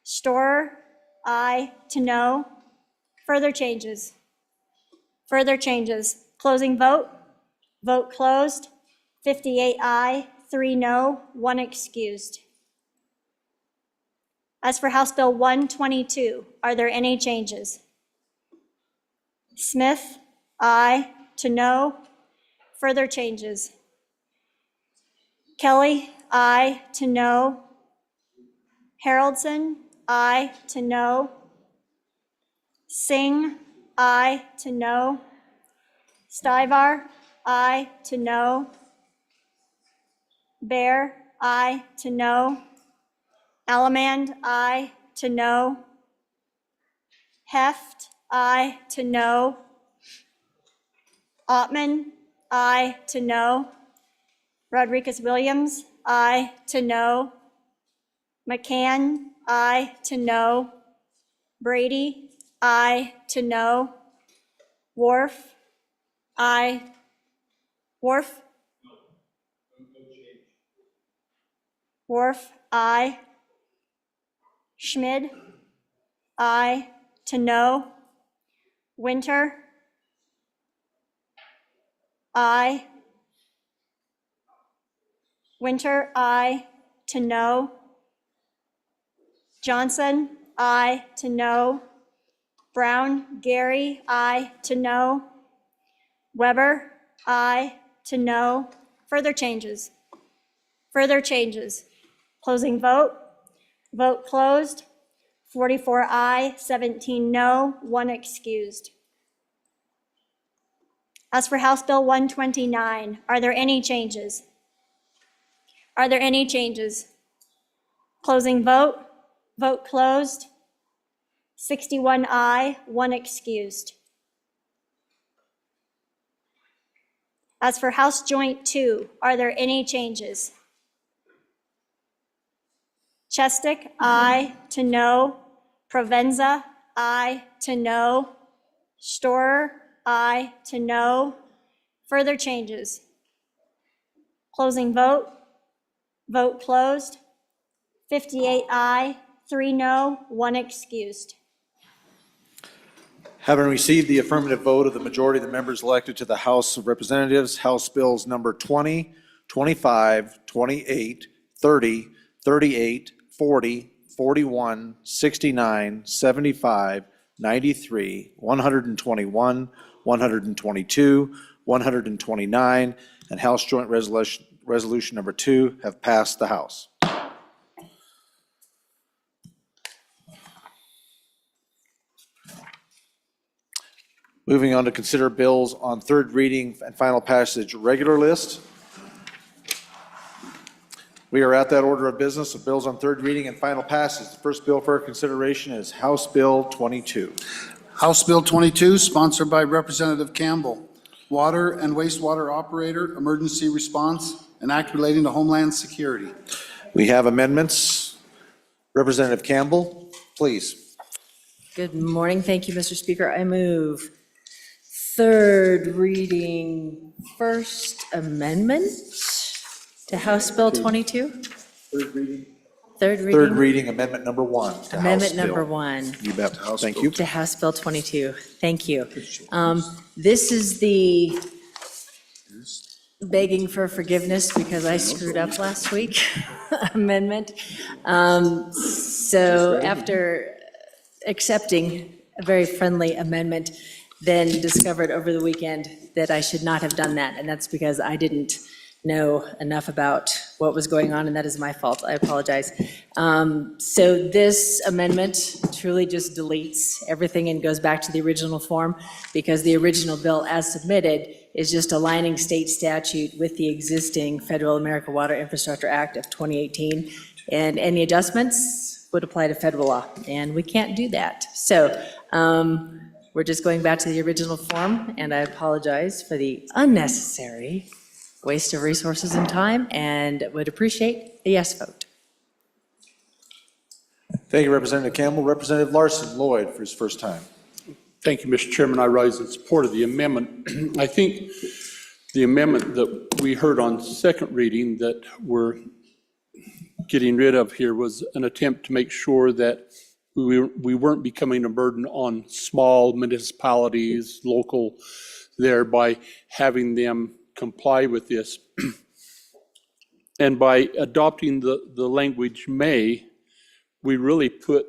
Storer, aye. To no. Further changes? Further changes? Closing vote. Vote closed. 58 aye, 3 no, 1 excused. As for House Bill 122, are there any changes? Smith, aye. To no. Further changes? Kelly, aye. To no. Haroldson, aye. To no. Singh, aye. To no. Stivar, aye. To no. Bear, aye. To no. Allemand, aye. To no. Heft, aye. To no. Ottman, aye. To no. Rodriguez-Williams, aye. To no. McCann, aye. To no. Brady, aye. To no. Wharf, aye. Wharf? Wharf, aye. Schmid, aye. To no. Winter, aye. Winter, aye. To no. Johnson, aye. To no. Brown, Gary, aye. To no. Weber, aye. To no. Further changes? Further changes? Closing vote. Vote closed. 44 aye, 17 no, 1 excused. As for House Bill 129, are there any changes? Are there any changes? Closing vote. Vote closed. 61 aye, 1 excused. As for House Joint 2, are there any changes? Chestick, aye to no. Provenza, aye to no. Storer, aye to no. Further changes? Closing vote. Vote closed. 58 aye, 3 no, 1 excused. Having received the affirmative vote of the majority of the members elected to the House of Representatives, House Bills number 20, 25, 28, 30, 38, 40, 41, 69, 75, 93, 121, 122, 129, and House Joint Resolution number 2 have passed the House. Moving on to consider bills on third reading and final passage regular list. We are at that order of business of bills on third reading and final passage. The first bill for our consideration is House Bill 22. House Bill 22, sponsored by Representative Campbell. Water and wastewater operator, emergency response, and act relating to Homeland Security. We have amendments. Representative Campbell, please. Good morning. Thank you, Mr. Speaker. I move third reading, first amendment to House Bill 22. Third reading. Third reading. Third reading, amendment number 1. to Amendment House Bill. number 1. You bet. Thank you. To House Bill 22. Thank you. This is the begging for forgiveness because I screwed up last week amendment. So after accepting a very friendly amendment, then discovered over the weekend that I should not have done that, and that's because I didn't know enough about what was going on, and that is my fault. I apologize. So this amendment truly just deletes everything and goes back to the original form, because the original bill as submitted is just aligning state statute with the existing Federal American Water Infrastructure Act of 2018, and any adjustments would apply to federal law, and we can't do that. So we're just going back to the original form, and I apologize for the unnecessary waste of resources and time, and would appreciate a yes vote. Thank you, Representative Campbell. Representative Larson Lloyd for his first time. Thank you, Mr. Chairman. I rise in support of the amendment. I think the amendment that we heard on second reading that we're getting rid of here was an attempt to make sure that we weren't becoming a burden on small municipalities, local, thereby having them comply with this. And by adopting the language may, we really put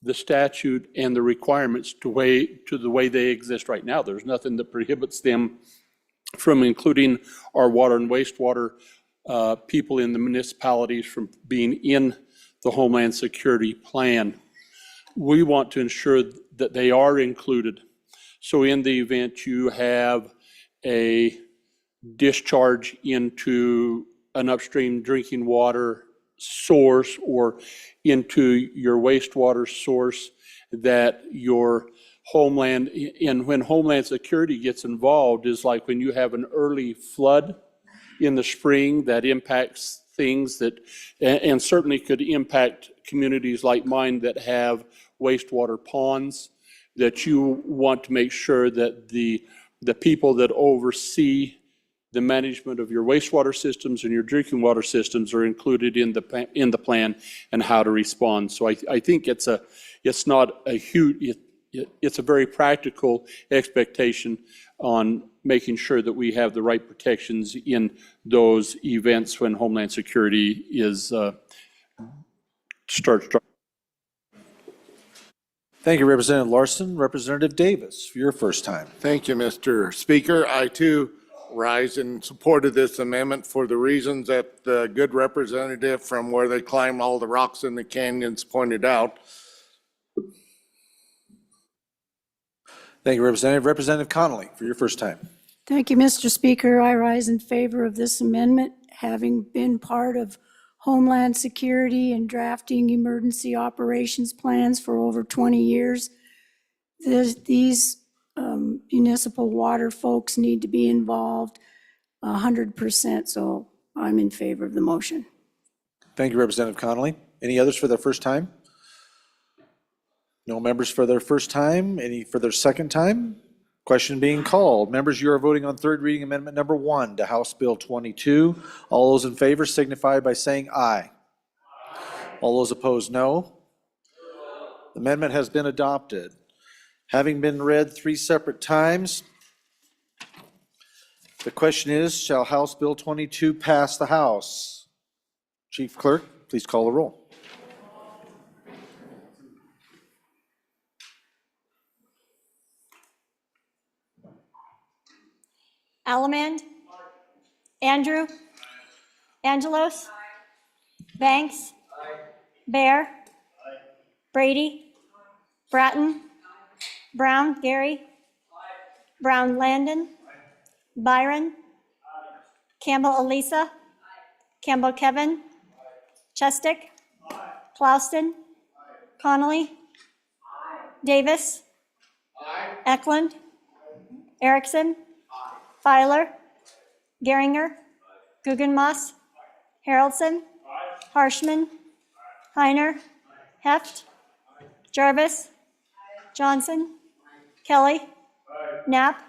the statute and the requirements to the way they exist right now. There's nothing that prohibits them from including our water and wastewater people in the municipalities from being in the Homeland Security Plan. We want to ensure that they are included. So in the event you have a discharge into an upstream drinking water source or into your wastewater source, that your Homeland, and when Homeland Security gets involved is like when you have an early flood in the spring that impacts things that, and certainly could impact communities like mine that have wastewater ponds, that you want to make sure that the people that oversee the management of your wastewater systems and your drinking water systems are included in the plan and how to respond. So I think it's not a huge, it's a very practical expectation on making sure that we have the right protections in those events when Homeland Security is starts. Thank you, Representative Larson. Representative Davis, for your first time. Thank you, Mr. Speaker. I too rise in support of this amendment for the reasons that the good representative from where they climb all the rocks in the canyons pointed out. Thank you, Representative. Representative Connolly, for your first time. Thank you, Mr. Speaker. I rise in favor of this amendment, having been part of Homeland Security and drafting emergency operations plans for over 20 years. These municipal water folks need to be involved 100%, so I'm in favor of the motion. Thank you, Representative Connolly. Any others for their first time? No members for their first time. Any for their second time? Question being called. Members, you are voting on third reading amendment number 1 to House Bill 22. All those in favor signify by saying aye. All those opposed, no. The amendment has been adopted. Having been read 3 separate times, the question is, shall House Bill 22 pass the House? Chief Clerk, please call the roll. Allemand. Andrew. Angelos. Banks. Bear. Brady. Bratton. Brown Gary. Brown Landon. Byron. Campbell Elisa. Campbell Kevin. Chestick. Clouston. Connolly. Davis. Eklund. Erickson. Feiler. Geringer. Guggenmoss. Harrelson. Harshman. Heiner. Heft. Jarvis. Johnson. Kelly. Knapp.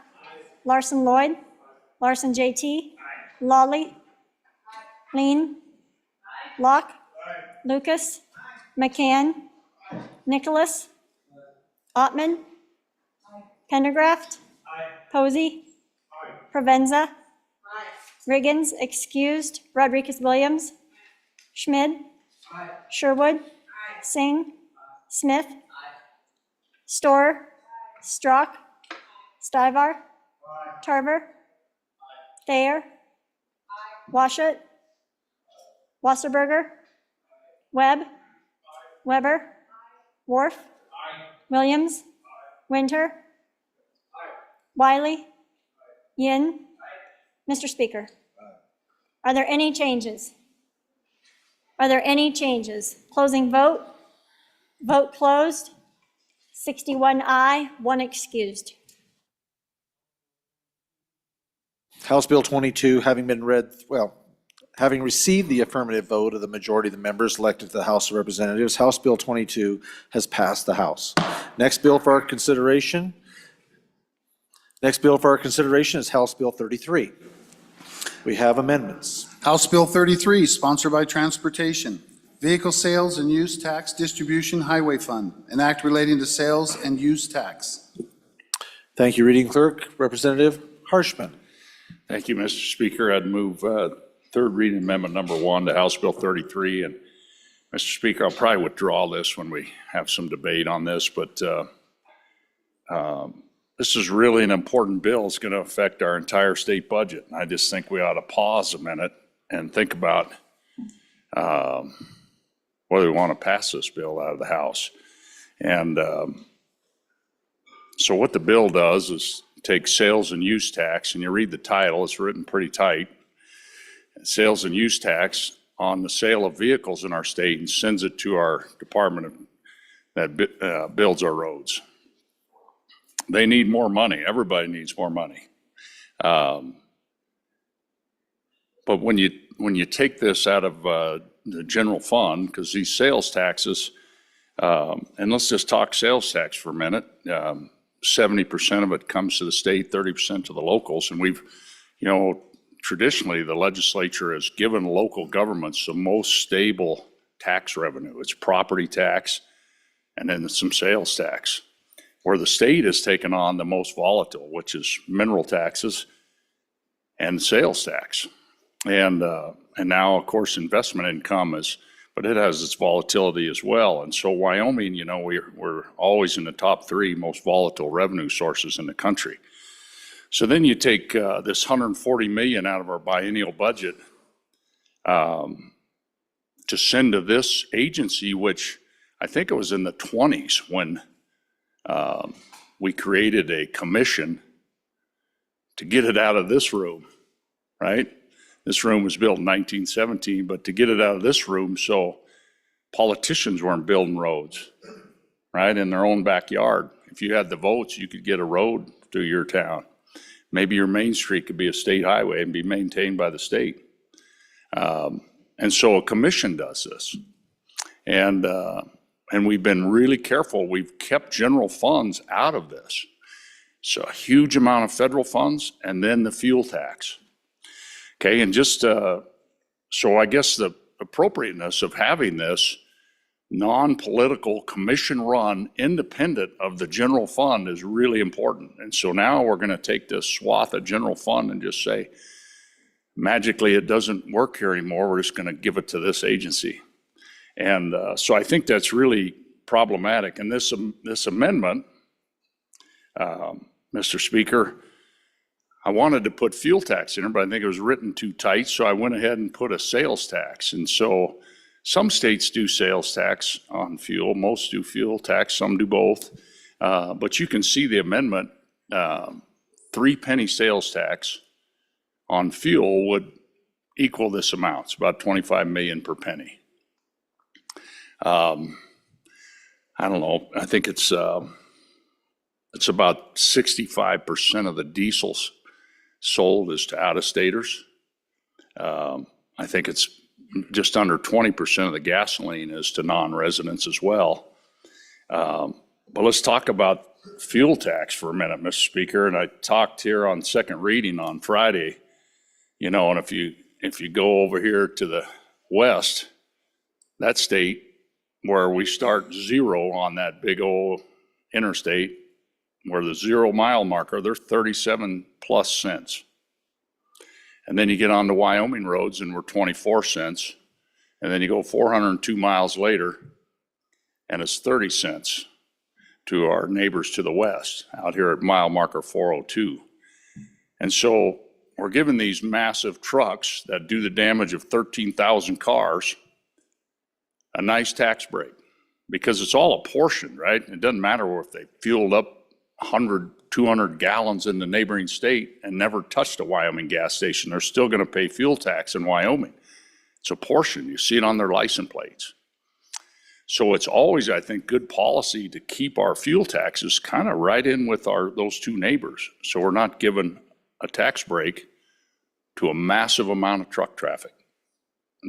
Larson Lloyd. Larson JT. Lawley. Lean. Locke. Lucas. McCann. Nicholas. Ottman. Pendergraft. Posey. Provenza. Riggins, excused. Rodriguez Williams. Schmid. Sherwood. Singh. Smith. Storer. Strock. Stivar. Tarver. Thayer. Washut. Wasserberger. Webb. Weber. Worf. Williams. Winter. Wiley. Yin. Mr. Speaker, are there any changes? Are there any changes? Closing vote. Vote closed. 61 aye, 1 excused. House Bill 22, having been read, having received the affirmative vote of the majority of the members elected to the House of Representatives, House Bill 22 has passed the House. Next bill for our consideration is House Bill 33. We have amendments. House Bill 33, sponsored by Transportation. Vehicle Sales and Use Tax Distribution Highway Fund, an act relating to sales and use tax. Thank you, Reading Clerk. Representative Harshman. Thank you, Mr. Speaker. I'd move third reading amendment number 1 to House Bill 33. And Mr. Speaker, I'll probably withdraw this when we have some debate on this, but this is really an important bill. It's going to affect our entire state budget. I just think we ought to pause a minute and think about whether we want to pass this bill out of the House. And so what the bill does is take sales and use tax, and you read the title, it's written pretty tight. Sales and use tax on the sale of vehicles in our state and sends it to our department that builds our roads. They need more money. Everybody needs more money. But when you take this out of the general fund, because these sales taxes, and let's just talk sales tax for a minute, 70% of it comes to the state, 30% to the locals, and we've, traditionally the legislature has given local governments the most stable tax revenue. It's property tax and then some sales tax, where the state has taken on the most volatile, which is mineral taxes and sales tax. And now, of course, investment income but it has its volatility as well. And so Wyoming, we're always in the top 3 most volatile revenue sources in the country. So then you take this 140 million out of our biennial budget to send to this agency, which I think it was in the 20s when we created a commission to get it out of this room, right? This room was built in 1917, but to get it out of this room so politicians weren't building roads, right, in their own backyard. If you had the votes, you could get a road through your town. Maybe your main street could be a state highway and be maintained by the state. And so a commission does this. And we've been really careful. We've kept general funds out of this. So a huge amount of federal funds and then the fuel tax. Okay, and just so I guess the appropriateness of having this non-political, commission-run, independent of the general fund is really important. And so now we're going to take this swath of general fund and just say, magically it doesn't work here anymore, we're just going to give it to this agency. And so I think that's really problematic. And this amendment, Mr. Speaker, I wanted to put fuel tax in there, but I think it was written too tight, so I went ahead and put a sales tax. And so some states do sales tax on fuel, most do fuel tax, some do both. But you can see the amendment, 3 penny sales tax on fuel would equal this amount. It's about 25 million per penny. I don't know, I think it's about 65% of the diesels sold is to out-of-staters. I think it's just under 20% of the gasoline is to non-residents as well. But let's talk about fuel tax for a minute, Mr. Speaker. And I talked here on second reading on Friday, you know, and if you go over here to the west, that state where we start zero on that big old interstate, where the 0 mile marker, they're 37 plus cents. And then you get on to Wyoming roads and we're 24 cents. And then you go 402 miles later and it's 30 cents to our neighbors to the west out here at mile marker 402. And so we're giving these massive trucks that do the damage of 13,000 cars a nice tax break because it's all apportioned, right? It doesn't matter if they fueled up 100, 200 gallons in the neighboring state and never touched a Wyoming gas station. They're still going to pay fuel tax in Wyoming. It's a portion. You see it on their license plates. So it's always, I think, good policy to keep our fuel taxes kind of right in with those two neighbors. So we're not giving a tax break to a massive amount of truck traffic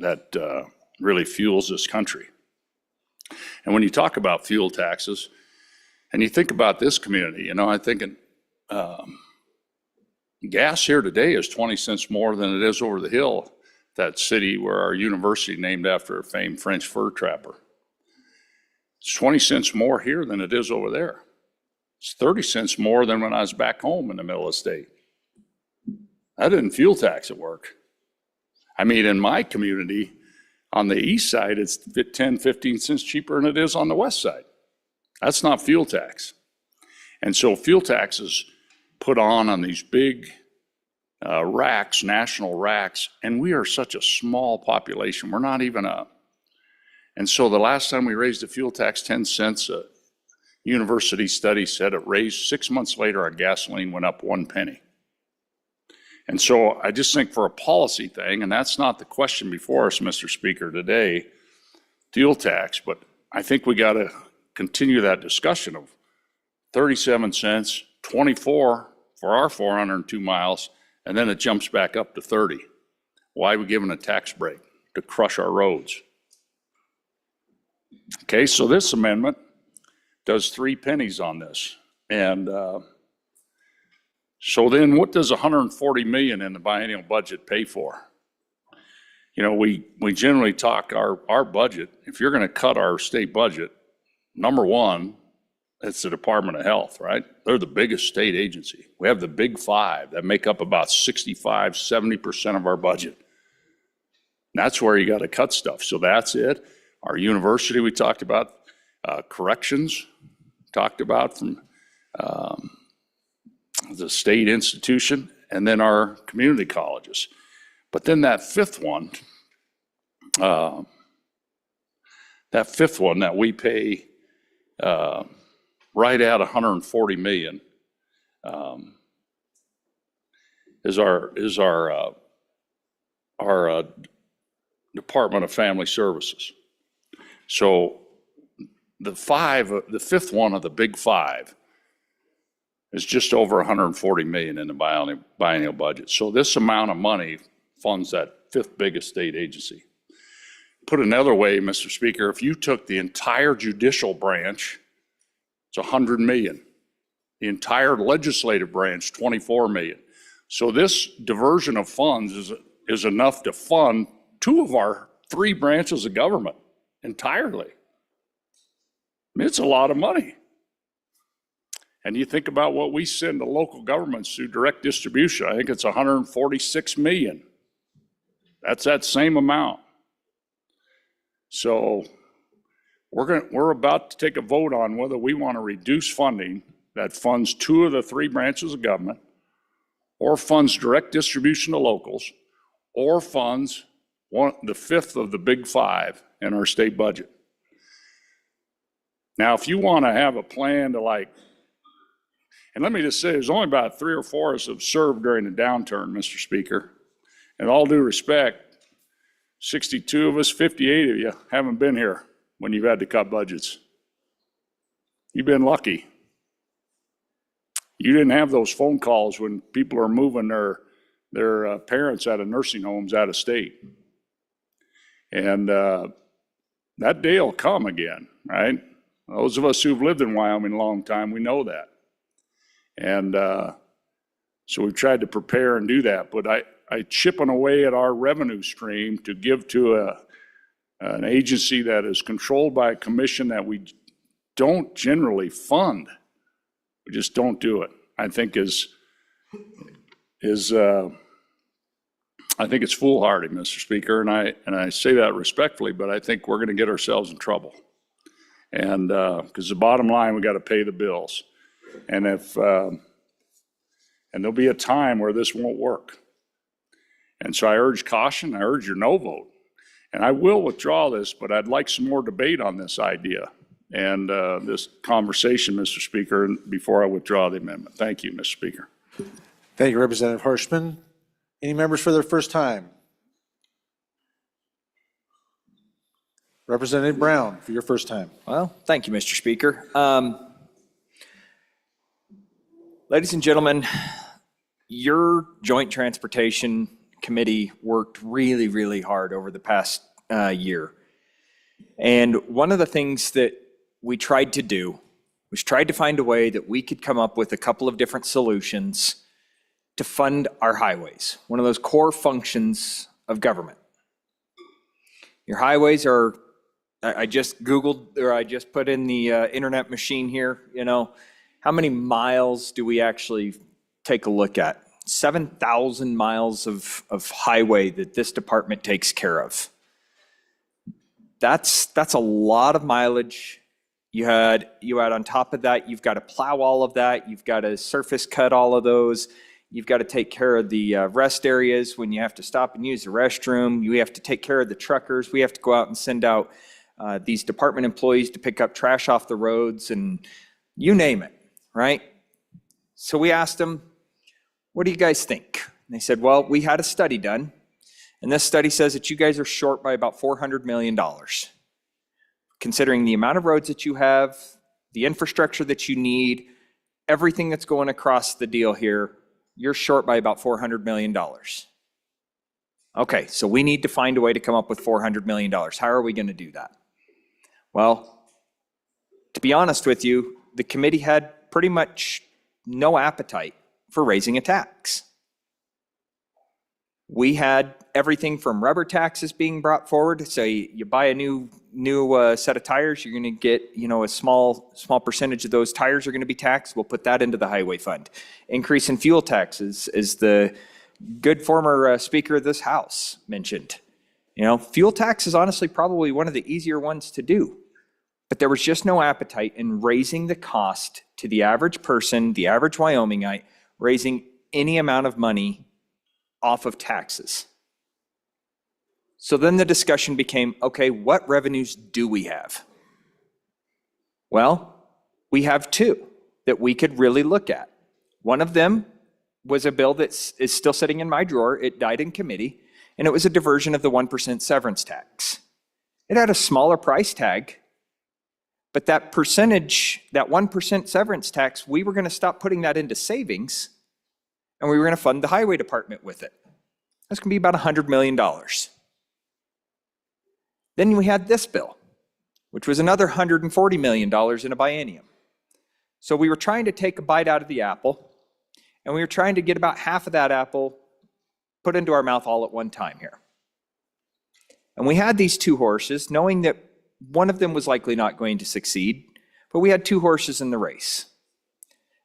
that really fuels this country. And when you talk about fuel taxes, and you think about this community, you know, I'm thinking gas here today is 20 cents more than it is over the hill, that city where our university named after a famed French fur trapper. It's 20 cents more here than it is over there. It's 30 cents more than when I was back home in the middle of the state. I didn't fuel tax at work. I mean, in my community, on the east side, it's 10, 15 cents cheaper than it is on the west side. That's not fuel tax. And so fuel tax is put on these big racks, national racks, and we are such a small population. We're not even and so the last time we raised the fuel tax 10 cents, a university study said it raised 6 months later, our gasoline went up 1 penny. And so I just think for a policy thing, and that's not the question before us, Mr. Speaker, today, fuel tax, but I think we got to continue that discussion of 37 cents, 24 for our 402 miles, and then it jumps back up to 30. Why are we giving a tax break? To crush our roads. Okay, so this amendment does 3 pennies on this. And so then what does 140 million in the biennial budget pay for? You know, we generally talk our budget. If you're going to cut our state budget, number one, it's the Department of Health, right? They're the biggest state agency. We have the big five that make up about 65, 70% of our budget. And that's where you got to cut stuff. So that's it. Our university, we talked about, corrections, talked about from the state institution, and then our community colleges. But then that fifth one that we pay right at 140 million is our Department of Family Services. So the fifth one of the big five is just over 140 million in the biennial budget. So this amount of money funds that fifth biggest state agency. Put another way, Mr. Speaker, if you took the entire judicial branch, it's 100 million. The entire legislative branch, 24 million. So this diversion of funds is enough to fund two of our three branches of government entirely. I mean, it's a lot of money. And you think about what we send to local governments through direct distribution, I think it's 146 million. That's that same amount. So we're about to take a vote on whether we want to reduce funding that funds two of the three branches of government, or funds direct distribution to locals, or funds the fifth of the big five in our state budget. Now, if you want to have a plan to and let me just say, there's only about 3 or 4 of us have served during the downturn, Mr. Speaker. And all due respect, 62 of us, 58 of you haven't been here when you've had to cut budgets. You've been lucky. You didn't have those phone calls when people are moving their parents out of nursing homes out of state. And that day will come again, right? Those of us who've lived in Wyoming a long time, we know that. And so we've tried to prepare and do that. But I chipping away at our revenue stream to give to an agency that is controlled by a commission that we don't generally fund. We just don't do it. I think I think it's foolhardy, Mr. Speaker, and I say that respectfully, but I think we're going to get ourselves in trouble. And because the bottom line, we got to pay the bills. And and there'll be a time where this won't work. And so I urge caution, I urge your no vote. And I will withdraw this, but I'd like some more debate on this idea and this conversation, Mr. Speaker, before I withdraw the amendment. Thank you, Mr. Speaker. Thank you, Representative Hirschman. Any members for their first time? Representative Brown, for your first time. Well, thank you, Mr. Speaker. Ladies and gentlemen, your Joint Transportation Committee worked really, really hard over the past year. And one of the things that we tried to do was tried to find a way that we could come up with a couple of different solutions to fund our highways, one of those core functions of government. Your highways are, I just Googled, or I just put in the internet machine here, how many miles do we actually take a look at? 7,000 miles of highway that this department takes care of. That's a lot of mileage. You had on top of that, you've got to plow all of that. You've got to surface cut all of those. You've got to take care of the rest areas when you have to stop and use the restroom. You have to take care of the truckers. We have to go out and send out these department employees to pick up trash off the roads and you name it, right? So we asked them, what do you guys think? And they said, well, we had a study done, and this study says that you guys are short by about $400 million. Considering the amount of roads that you have, the infrastructure that you need, everything that's going across the deal here, you're short by about $400 million. Okay, so we need to find a way to come up with $400 million. How are we going to do that? Well, to be honest with you, the committee had pretty much no appetite for raising a tax. We had everything from rubber taxes being brought forward. So you buy a new set of tires, you're going to get, a small percentage of those tires are going to be taxed. We'll put that into the highway fund. Increase in fuel taxes, as the good former Speaker of this House mentioned. Fuel tax is honestly probably one of the easier ones to do. But there was just no appetite in raising the cost to the average person, the average Wyomingite, raising any amount of money off of taxes. So then the discussion became, okay, what revenues do we have? Well, we have two that we could really look at. One of them was a bill that is still sitting in my drawer. It died in committee, and it was a diversion of the 1% severance tax. It had a smaller price tag, but that percentage, that 1% severance tax, we were going to stop putting that into savings, and we were going to fund the highway department with it. That's going to be about $100 million. Then we had this bill, which was another $140 million in a biennium. So we were trying to take a bite out of the apple, and we were trying to get about half of that apple put into our mouth all at one time here. And we had these two horses, knowing that one of them was likely not going to succeed, but we had two horses in the race.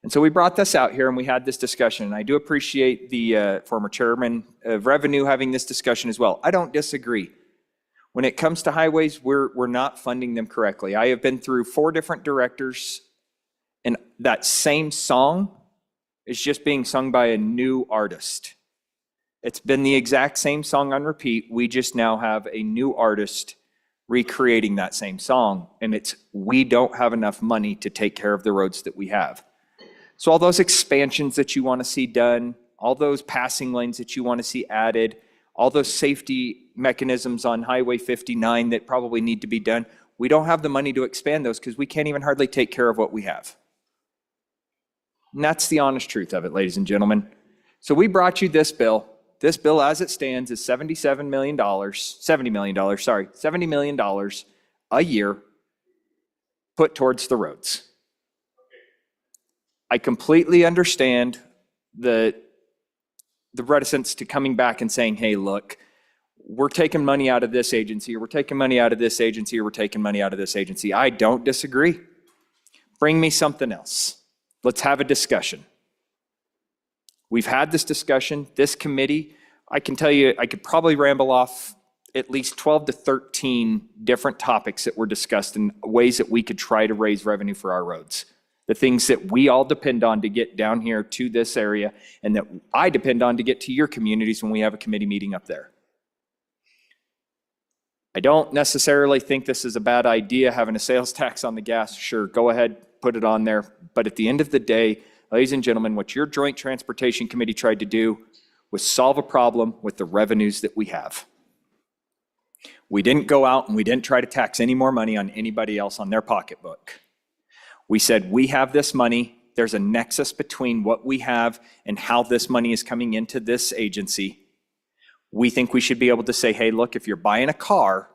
And so we brought this out here and we had this discussion. And I do appreciate the former chairman of Revenue having this discussion as well. I don't disagree. When it comes to highways, we're not funding them correctly. I have been through 4 different directors, and that same song is just being sung by a new artist. It's been the exact same song on repeat. We just now have a new artist recreating that same song, and it's we don't have enough money to take care of the roads that we have. So all those expansions that you want to see done, all those passing lanes that you want to see added, all those safety mechanisms on Highway 59 that probably need to be done, we don't have the money to expand those because we can't even hardly take care of what we have. And that's the honest truth of it, ladies and gentlemen. So we brought you this bill. This bill as it stands is $70 million a year put towards the roads. I completely understand the reticence to coming back and saying, hey, look, we're taking money out of this agency, or we're taking money out of this agency, or we're taking money out of this agency. I don't disagree. Bring me something else. Let's have a discussion. We've had this discussion, this committee. I can tell you, I could probably ramble off at least 12 to 13 different topics that were discussed in ways that we could try to raise revenue for our roads. The things that we all depend on to get down here to this area, and that I depend on to get to your communities when we have a committee meeting up there. I don't necessarily think this is a bad idea, having a sales tax on the gas. Sure, go ahead, put it on there. But at the end of the day, ladies and gentlemen, what your Joint Transportation Committee tried to do was solve a problem with the revenues that we have. We didn't go out and we didn't try to tax any more money on anybody else on their pocketbook. We said, we have this money. There's a nexus between what we have and how this money is coming into this agency. We think we should be able to say, hey, look, if you're buying a car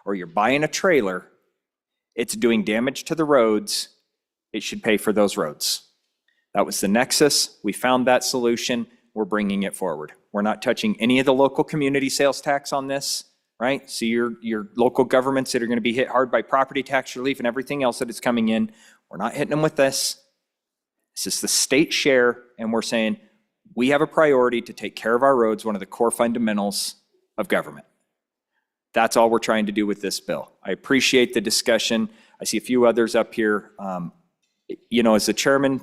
or you're buying a trailer, it's doing damage to the roads, it should pay for those roads. That was the nexus. We found that solution. We're bringing it forward. We're not touching any of the local community sales tax on this, right? So your local governments that are going to be hit hard by property tax relief and everything else that is coming in, we're not hitting them with this. This is the state share, and we're saying we have a priority to take care of our roads, one of the core fundamentals of government. That's all we're trying to do with this bill. I appreciate the discussion. I see a few others up here. You know, as the chairman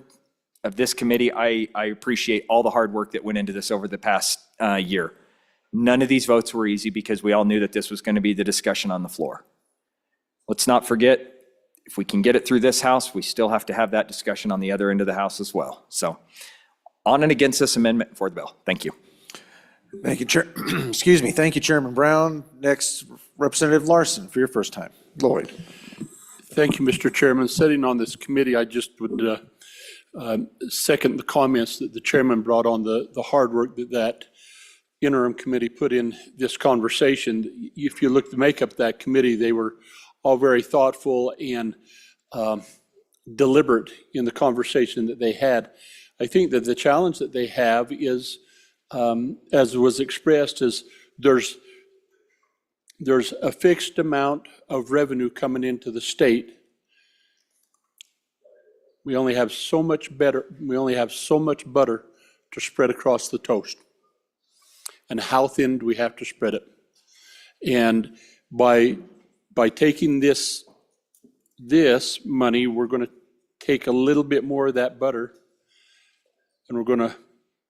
of this committee, I appreciate all the hard work that went into this over the past year. None of these votes were easy because we all knew that this was going to be the discussion on the floor. Let's not forget, if we can get it through this House, we still have to have that discussion on the other end of the House as well. So on and against this amendment for the bill. Thank you. Thank you, Chair. Excuse me. Thank you, Chairman Brown. Next, Representative Larson for your first time. Lloyd. Thank you, Mr. Chairman. Sitting on this committee, I just would second the comments that the chairman brought on the hard work that interim committee put in this conversation. If you look to make up that committee, they were all very thoughtful and deliberate in the conversation that they had. I think that the challenge that they have is, as was expressed, is there's a fixed amount of revenue coming into the state. We only have so much butter to spread across the toast. And how thin do we have to spread it? And by taking this money, we're going to take a little bit more of that butter and we're going to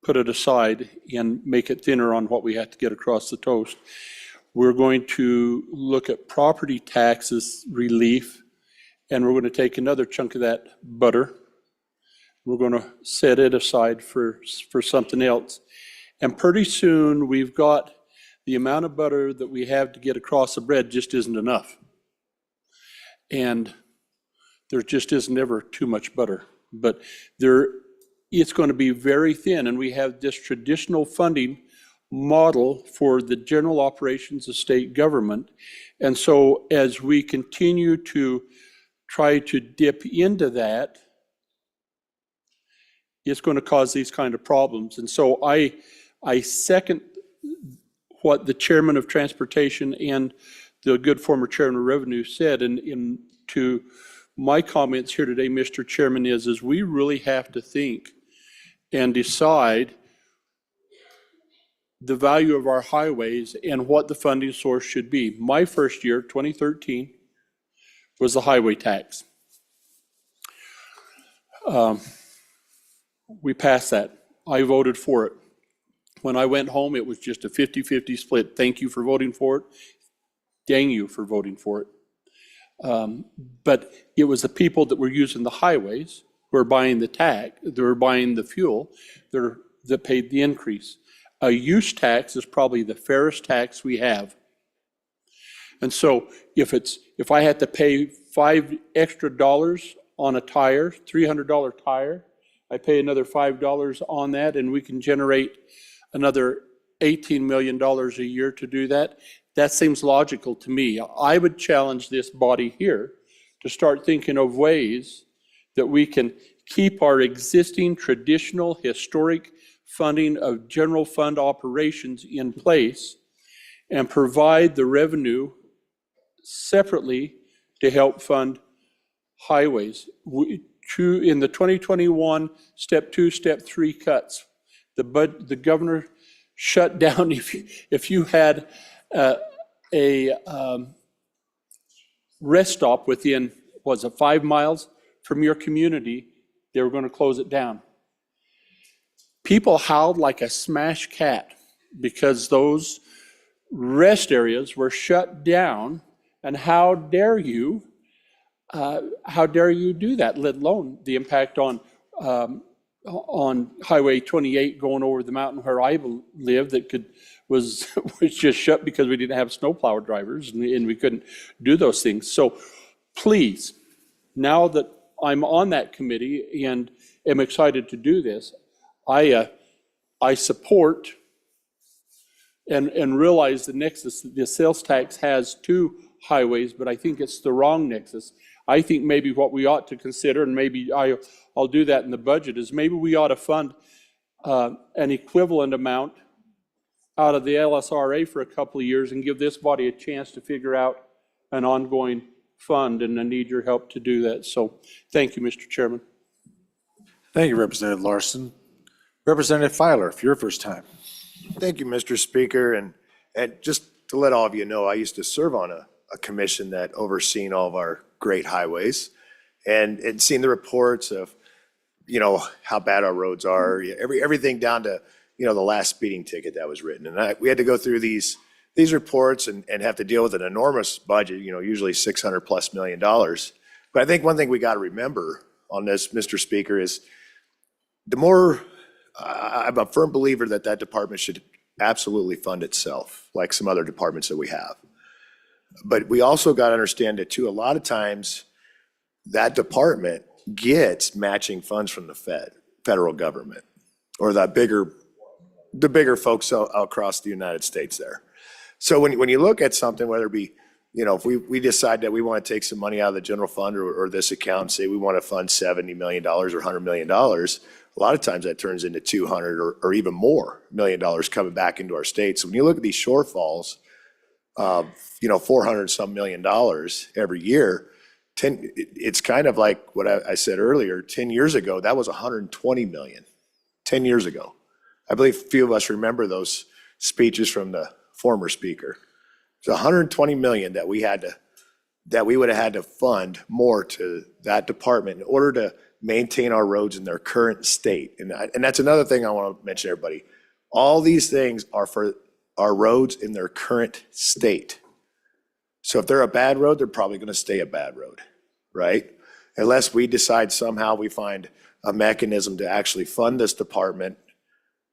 put it aside and make it thinner on what we have to get across the toast. We're going to look at property taxes relief, and we're going to take another chunk of that butter. We're going to set it aside for something else. And pretty soon, we've got the amount of butter that we have to get across the bread just isn't enough. And there just isn't ever too much butter. But it's going to be very thin, and we have this traditional funding model for the general operations of state government. And so as we continue to try to dip into that, it's going to cause these kind of problems. And so I second what the chairman of transportation and the good former chairman of revenue said. And to my comments here today, Mr. Chairman, is we really have to think and decide the value of our highways and what the funding source should be. My first year, 2013, was the highway tax. We passed that. I voted for it. When I went home, it was just a 50-50 split. Thank you for voting for it. Dang you for voting for it. But it was the people that were using the highways who were buying the tax, that were buying the fuel, that paid the increase. A use tax is probably the fairest tax we have. And so if I had to pay $5 extra on a tire, $300 tire, I pay another $5 on that, and we can generate another $18 million a year to do that. That seems logical to me. I would challenge this body here to start thinking of ways that we can keep our existing traditional historic funding of general fund operations in place and provide the revenue separately to help fund highways. In the 2021 step 2, step 3 cuts, the governor shut down. If you had a rest stop within, 5 miles from your community, they were going to close it down. People howled like a smashed cat because those rest areas were shut down, and how dare you do that, let alone the impact on Highway 28 going over the mountain where I live that was just shut because we didn't have snowplow drivers and we couldn't do those things. So please, now that I'm on that committee and am excited to do this, I support and realize the nexus. The sales tax has 2 highways, but I think it's the wrong nexus. I think maybe what we ought to consider, and maybe I'll do that in the budget, is maybe we ought to fund an equivalent amount out of the LSRA for a couple of years and give this body a chance to figure out an ongoing fund, and I need your help to do that. So thank you, Mr. Chairman. Thank you, Representative Larson. Representative Filer, for your first time. Thank you, Mr. Speaker. And just to let all of you know, I used to serve on a commission that overseen all of our great highways and seen the reports of, how bad our roads are, everything down to, the last speeding ticket that was written. And we had to go through these reports and have to deal with an enormous budget, usually $600+ million. But I think one thing we got to remember on this, Mr. Speaker, is I'm a firm believer that department should absolutely fund itself, like some other departments that we have. But we also got to understand that too, a lot of times that department gets matching funds from the federal government, or the bigger folks across the United States there. So when you look at something, whether it be, if we decide that we want to take some money out of the general fund or this account and say we want to fund $70 million or $100 million, a lot of times that turns into $200 or even more million coming back into our state. So when you look at these shortfalls of, $400 some million every year, it's kind of like what I said earlier, 10 years ago, that was $120 million, 10 years ago. I believe a few of us remember those speeches from the former speaker. It's $120 million that we had to that we would have had to fund more to that department in order to maintain our roads in their current state. And that's another thing I want to mention, everybody. All these things are for our roads in their current state. So if they're a bad road, they're probably going to stay a bad road, right? Unless we decide somehow we find a mechanism to actually fund this department,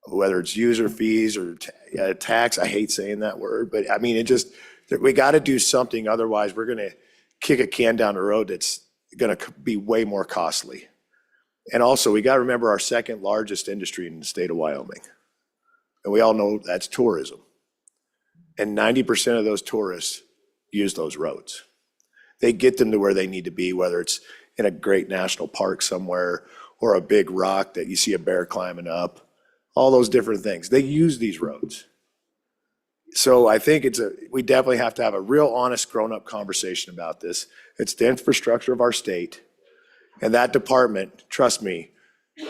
whether it's user fees or tax. I hate saying that word, but I mean, we got to do something. Otherwise, we're going to kick a can down the road that's going to be way more costly. And also, we got to remember our second largest industry in the state of Wyoming. And we all know that's tourism. And 90% of those tourists use those roads. They get them to where they need to be, whether it's in a great national park somewhere or a big rock that you see a bear climbing up, all those different things. They use these roads. So I think we definitely have to have a real honest grown-up conversation about this. It's the infrastructure of our state. And that department, trust me,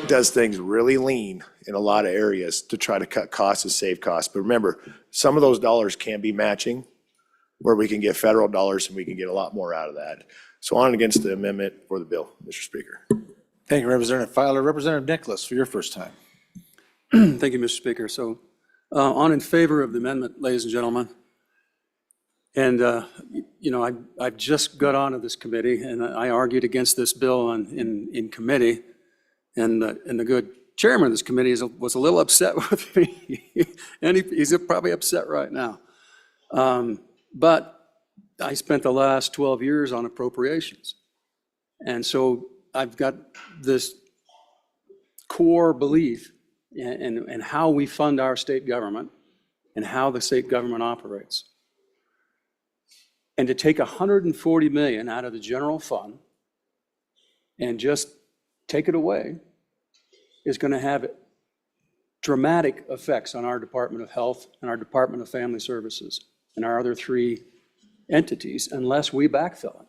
does things really lean in a lot of areas to try to cut costs and save costs. But remember, some of those dollars can be matching, where we can get federal dollars and we can get a lot more out of that. So on and against the amendment for the bill, Mr. Speaker. Thank you, Representative Filer. Representative Nicholas, for your first time. Thank you, Mr. Speaker. So on in favor of the amendment, ladies and gentlemen. And, I've just got onto this committee and I argued against this bill in committee. And the good chairman of this committee was a little upset with me. And he's probably upset right now. But I spent the last 12 years on appropriations. And so I've got this core belief in how we fund our state government and how the state government operates. And to take $140 million out of the general fund and just take it away is going to have dramatic effects on our Department of Health and our Department of Family Services and our other three entities unless we backfill it.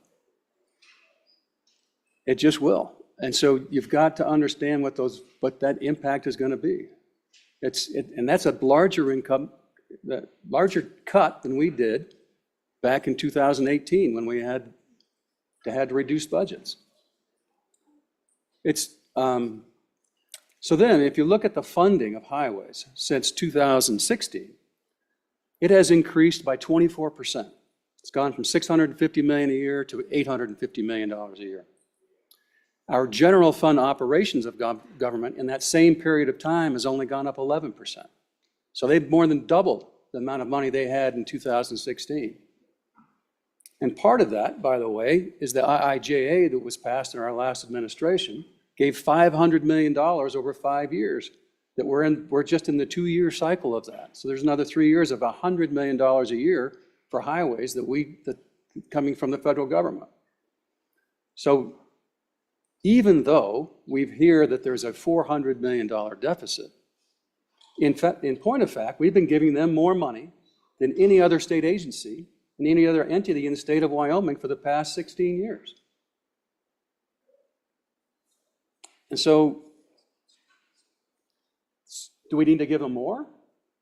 It just will. And so you've got to understand what that impact is going to be. And that's a larger cut than we did back in 2018 when we had to reduce budgets. So then if you look at the funding of highways since 2016, it has increased by 24%. It's gone from $650 million a year to $850 million a year. Our general fund operations of government in that same period of time has only gone up 11%. So they've more than doubled the amount of money they had in 2016. And part of that, by the way, is the IIJA that was passed in our last administration, gave $500 million over 5 years that we're just in the 2-year cycle of that. So there's another 3 years of $100 million a year for highways that coming from the federal government. So even though we hear that there's a $400 million deficit, in point of fact, we've been giving them more money than any other state agency and any other entity in the state of Wyoming for the past 16 years. And so, do we need to give them more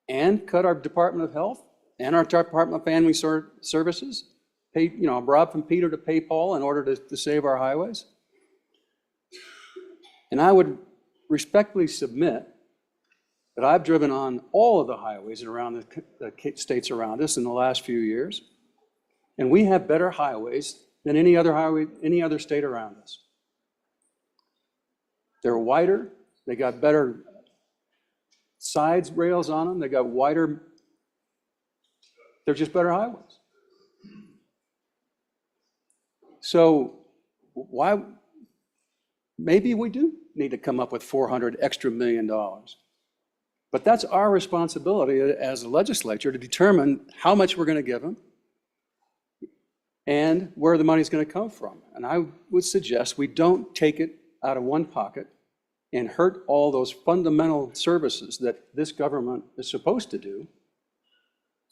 and cut our Department of Health and our Department of Family Services? Rob from Peter to pay Paul in order to save our highways? And I would respectfully submit that I've driven on all of the highways around the states around us in the last few years, and we have better highways than any other state around us. They're wider, they got better sides rails on them, they got wider, they're just better highways. So maybe we do need to come up with $400 extra million. But that's our responsibility as a legislature to determine how much we're going to give them and where the money's going to come from. And I would suggest we don't take it out of one pocket and hurt all those fundamental services that this government is supposed to do.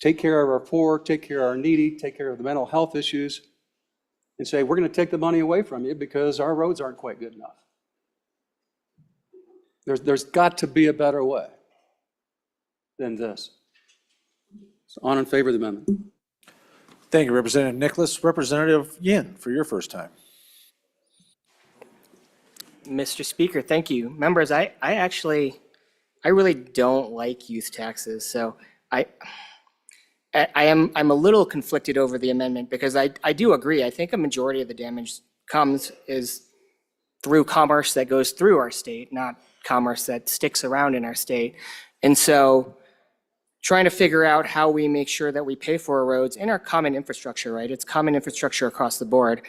Take care of our poor, take care of our needy, take care of the mental health issues, and say, we're going to take the money away from you because our roads aren't quite good enough. There's got to be a better way than this. So on in favor of the amendment. Thank you, Representative Nicholas. Representative Yin, for your first time. Mr. Speaker, thank you. Members, I really don't like youth taxes, so I'm a little conflicted over the amendment because I do agree. I think a majority of the damage is through commerce that goes through our state, not commerce that sticks around in our state. And so trying to figure out how we make sure that we pay for our roads in our common infrastructure, right? It's common infrastructure across the board.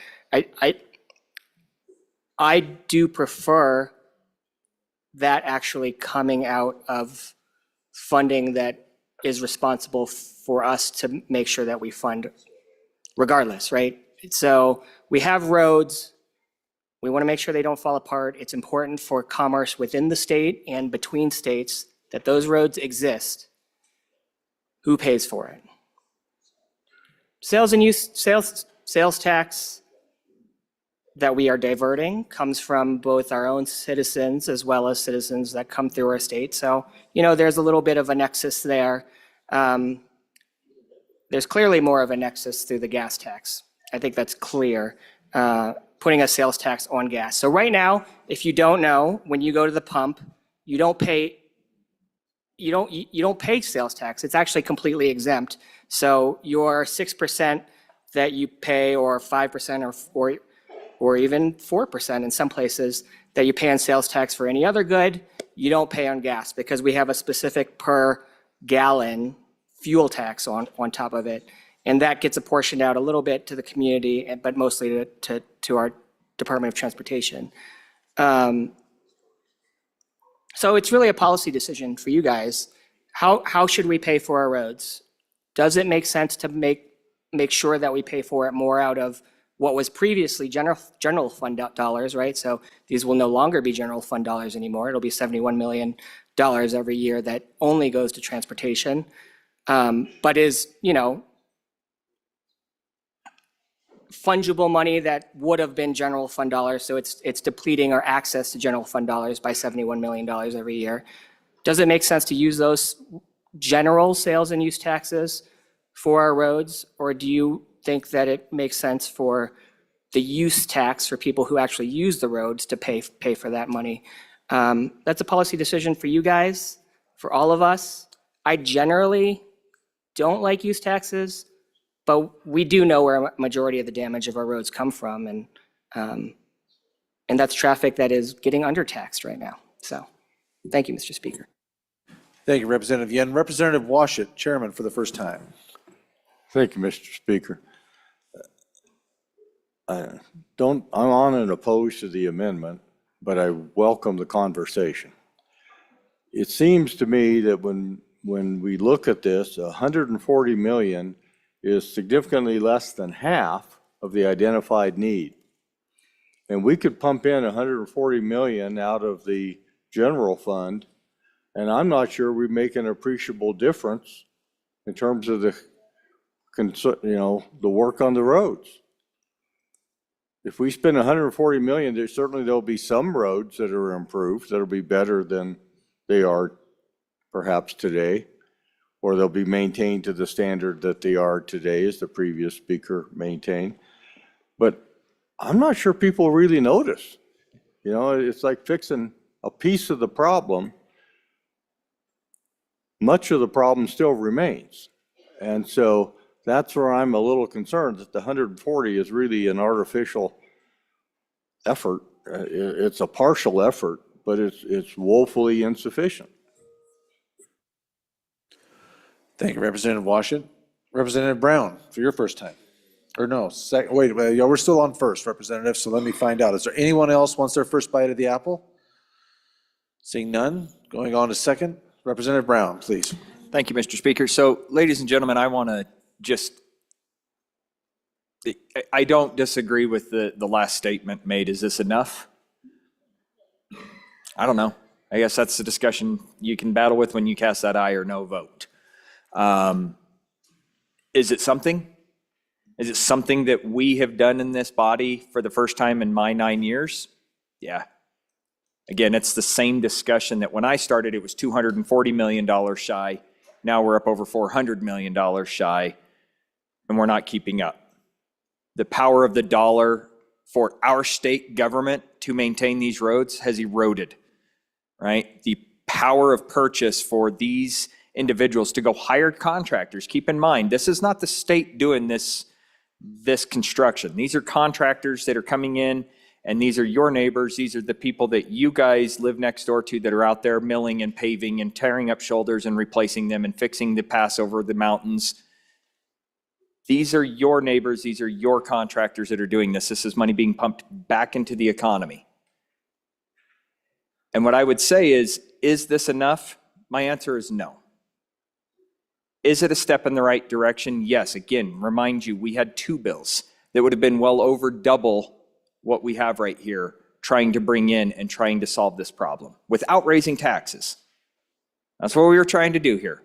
I do prefer that actually coming out of funding that is responsible for us to make sure that we fund regardless, right? So we have roads. We want to make sure they don't fall apart. It's important for commerce within the state and between states that those roads exist. Who pays for it? Sales tax that we are diverting comes from both our own citizens as well as citizens that come through our state. So, there's a little bit of a nexus there. There's clearly more of a nexus through the gas tax. I think that's clear, putting a sales tax on gas. So right now, if you don't know, when you go to the pump, you don't pay sales tax. It's actually completely exempt. So your 6% that you pay, or 5%, or even 4% in some places that you pay on sales tax for any other good, you don't pay on gas because we have a specific per gallon fuel tax on top of it. And that gets apportioned out a little bit to the community, but mostly to our Department of Transportation. So it's really a policy decision for you guys. How should we pay for our roads? Does it make sense to make sure that we pay for it more out of what was previously general fund dollars, right? So these will no longer be general fund dollars anymore. It'll be $71 million every year that only goes to transportation, but is, fungible money that would have been general fund dollars. So it's depleting our access to general fund dollars by $71 million every year. Does it make sense to use those general sales and use taxes for our roads? Or do you think that it makes sense for the use tax for people who actually use the roads to pay for that money? That's a policy decision for you guys, for all of us. I generally don't like use taxes, but we do know where a majority of the damage of our roads come from, and that's traffic that is getting undertaxed right now. So, thank you, Mr. Speaker. Thank you, Representative Yen. Representative Washut, Chairman for the first time. Thank you, Mr. Speaker. I'm on and opposed to the amendment, but I welcome the conversation. It seems to me that when we look at this, 140 million is significantly less than half of the identified need. And we could pump in 140 million out of the general fund, and I'm not sure we make an appreciable difference in terms of the work on the roads. If we spend 140 million, there'll be some roads that are improved, that'll be better than they are perhaps today, or they'll be maintained to the standard that they are today, as the previous speaker maintained. But I'm not sure people really notice. It's like fixing a piece of the problem. Much of the problem still remains. And so that's where I'm a little concerned that the 140 is really an artificial effort. It's a partial effort, but it's woefully insufficient. Thank you, Representative Washut. Representative Brown, for your first time. Or no, second, wait, we're still on first, Representative, so let me find out. Is there anyone else wants their first bite of the apple? Seeing none, going on to second. Representative Brown, please. Thank you, Mr. Speaker. So, ladies and gentlemen, I want to I don't disagree with the last statement made. Is this enough? I don't know. I guess that's the discussion you can battle with when you cast that aye or no vote. Is it something? Is it something that we have done in this body for the first time in my 9 years? Yeah. Again, it's the same discussion that when I started, it was $240 million shy. Now we're up over $400 million shy. and we're not keeping up. The power of the dollar for our state government to maintain these roads has eroded, right? The power of purchase for these individuals to go hire contractors. Keep in mind, this is not the state doing this construction. These are contractors that are coming in, and these are your neighbors. These are the people that you guys live next door to that are out there milling and paving and tearing up shoulders and replacing them and fixing the pass over the mountains. These are your neighbors. These are your contractors that are doing this. This is money being pumped back into the economy. And what I would say is this enough? My answer is no. Is it a step in the right direction? Yes. Again, remind you, we had 2 bills that would have been well over double what we have right here, trying to bring in and trying to solve this problem without raising taxes. That's what we were trying to do here.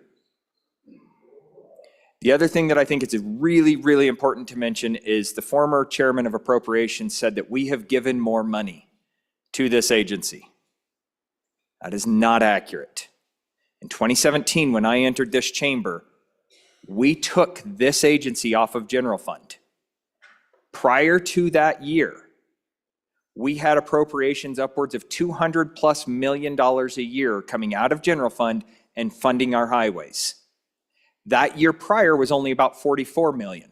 The other thing that I think is really, really important to mention is the former chairman of appropriations said that we have given more money to this agency. That is not accurate. In 2017, when I entered this chamber, we took this agency off of general fund. Prior to that year, we had appropriations upwards of $200+ million a year coming out of general fund and funding our highways. That year prior was only about 44 million.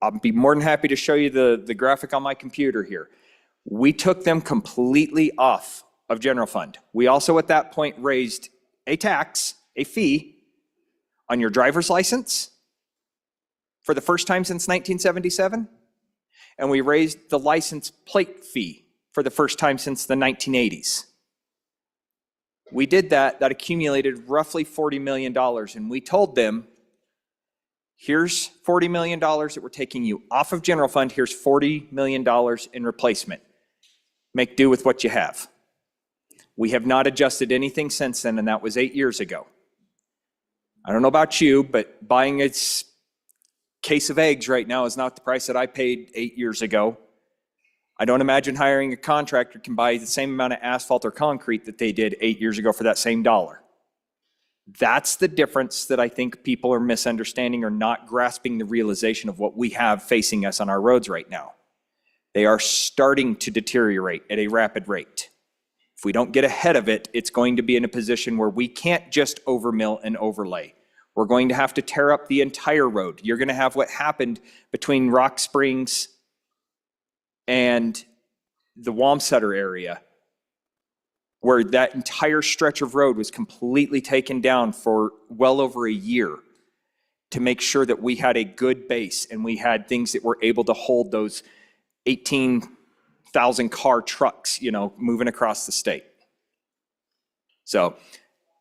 I'll be more than happy to show you the graphic on my computer here. We took them completely off of general fund. We also at that point raised a tax, a fee on your driver's license for the first time since 1977. And we raised the license plate fee for the first time since the 1980s. We did that accumulated roughly $40 million, and we told them, here's $40 million that we're taking you off of general fund, here's $40 million in replacement. Make do with what you have. We have not adjusted anything since then, and that was 8 years ago. I don't know about you, but buying a case of eggs right now is not the price that I paid 8 years ago. I don't imagine hiring a contractor can buy the same amount of asphalt or concrete that they did 8 years ago for that same dollar. That's the difference that I think people are misunderstanding or not grasping the realization of what we have facing us on our roads right now. They are starting to deteriorate at a rapid rate. If we don't get ahead of it, it's going to be in a position where we can't just overmill and overlay. We're going to have to tear up the entire road. You're going to have what happened between Rock Springs and the Wamsutter area, where that entire stretch of road was completely taken down for well over a year to make sure that we had a good base and we had things that were able to hold those 18,000 car trucks, moving across the state. So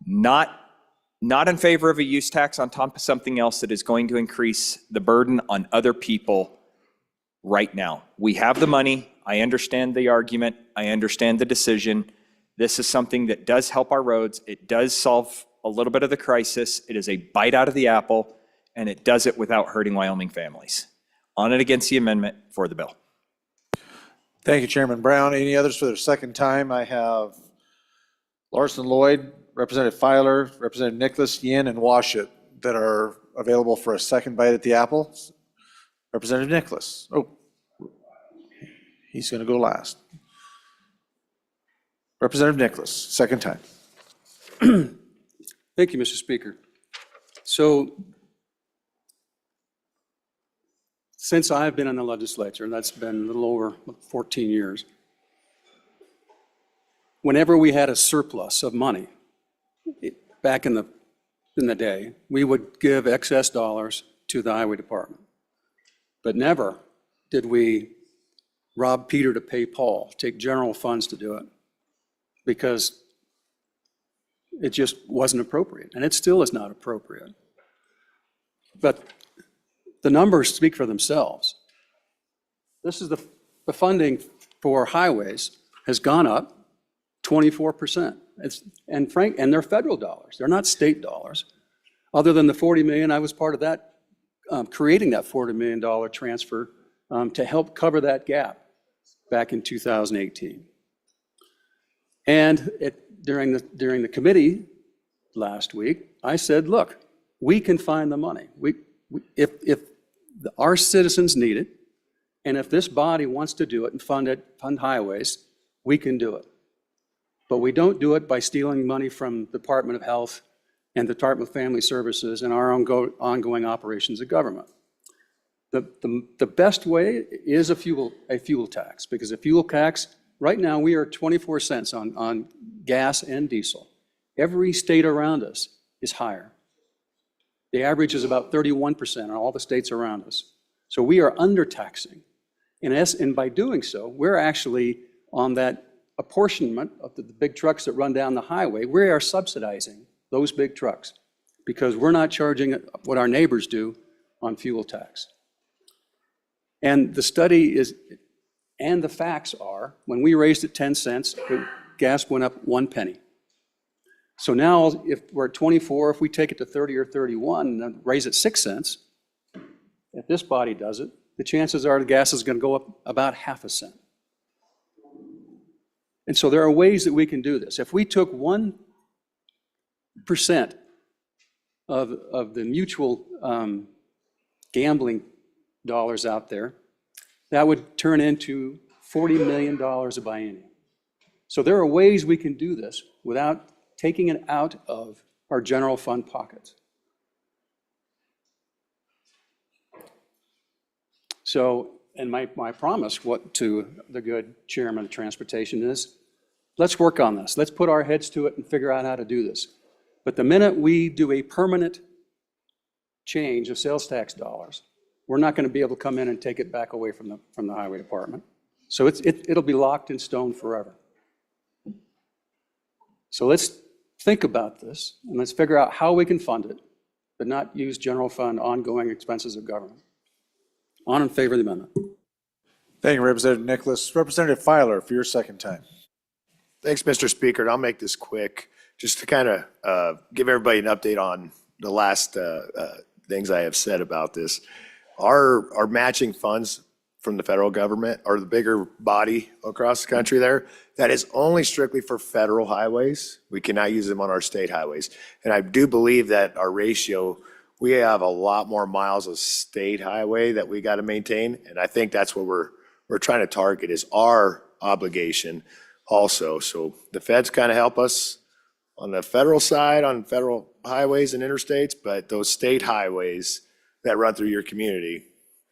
not in favor of a use tax on top of something else that is going to increase the burden on other people right now. We have the money. I understand the argument. I understand the decision. This is something that does help our roads. It does solve a little bit of the crisis. It is a bite out of the apple, and it does it without hurting Wyoming families. On and against the amendment for the bill. Thank you, Chairman Brown. Any others for their second time? I have Larson Lloyd, Representative Filer, Representative Nicholas, Yin, and Washut that are available for a second bite at the apple. Representative Nicholas. Oh, he's going to go last. Representative Nicholas, second time. Thank you, Mr. Speaker. So since I've been in the legislature, and that's been a little over 14 years, whenever we had a surplus of money, back in the day, we would give excess dollars to the highway department. But never did we rob Peter to pay Paul, take general funds to do it, because it just wasn't appropriate, and it still is not appropriate. But the numbers speak for themselves. This is the funding for highways has gone up 24%. And they're federal dollars. They're not state dollars. Other than the $40 million, I was part of that, creating that $40 million transfer to help cover that gap back in 2018. And during the committee last week, I said, look, we can find the money. If our citizens need it, and if this body wants to do it and fund highways, we can do it. But we don't do it by stealing money from the Department of Health and the Department of Family Services and our ongoing operations of government. The best way is a fuel tax, because a fuel tax, right now, we are 24 cents on gas and diesel. Every state around us is higher. The average is about 31% in all the states around us. So we are undertaxing. And by doing so, we're actually on that apportionment of the big trucks that run down the highway, we are subsidizing those big trucks because we're not charging what our neighbors do on fuel tax. And the study is, and the facts are, when we raised it 10 cents, gas went up 1 penny. So now, if we're at 24, if we take it to 30 or 31 and then raise it 6 cents, if this body does it, the chances are the gas is going to go up about half a cent. And so there are ways that we can do this. If we took 1% of the mutual gambling dollars out there, that would turn into $40 million a biennium. So there are ways we can do this without taking it out of our general fund pockets. So, and my promise to the good chairman of transportation is, let's work on this. Let's put our heads to it and figure out how to do this. But the minute we do a permanent change of sales tax dollars, we're not going to be able to come in and take it back away from the highway department. So it'll be locked in stone forever. So let's think about this and let's figure out how we can fund it, but not use general fund ongoing expenses of government. On in favor of the amendment. Thank you, Representative Nicholas. Representative Filer for your second time. Thanks, Mr. Speaker. And I'll make this quick, just to kind of give everybody an update on the last things I have said about this. Our matching funds from the federal government are the bigger body across the country there. That is only strictly for federal highways. We cannot use them on our state highways. And I do believe that our ratio, we have a lot more miles of state highway that we got to maintain. And I think that's what we're trying to target is our obligation also. So the feds kind of help us on the federal side, on federal highways and interstates, but those state highways that run through your community,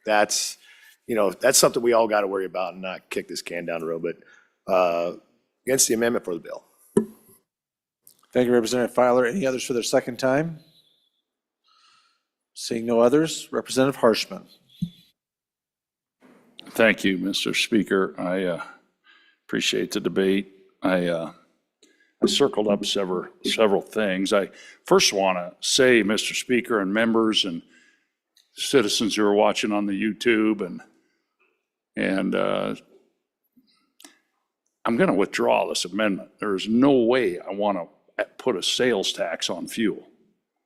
that's something we all got to worry about and not kick this can down the road. But against the amendment for the bill. Thank you, Representative Filer. Any others for their second time? Seeing no others, Representative Harshman. Thank you, Mr. Speaker. I appreciate the debate. I circled up several things. I first want to say, Mr. Speaker and members and citizens who are watching on the YouTube, and I'm going to withdraw this amendment. There's no way I want to put a sales tax on fuel.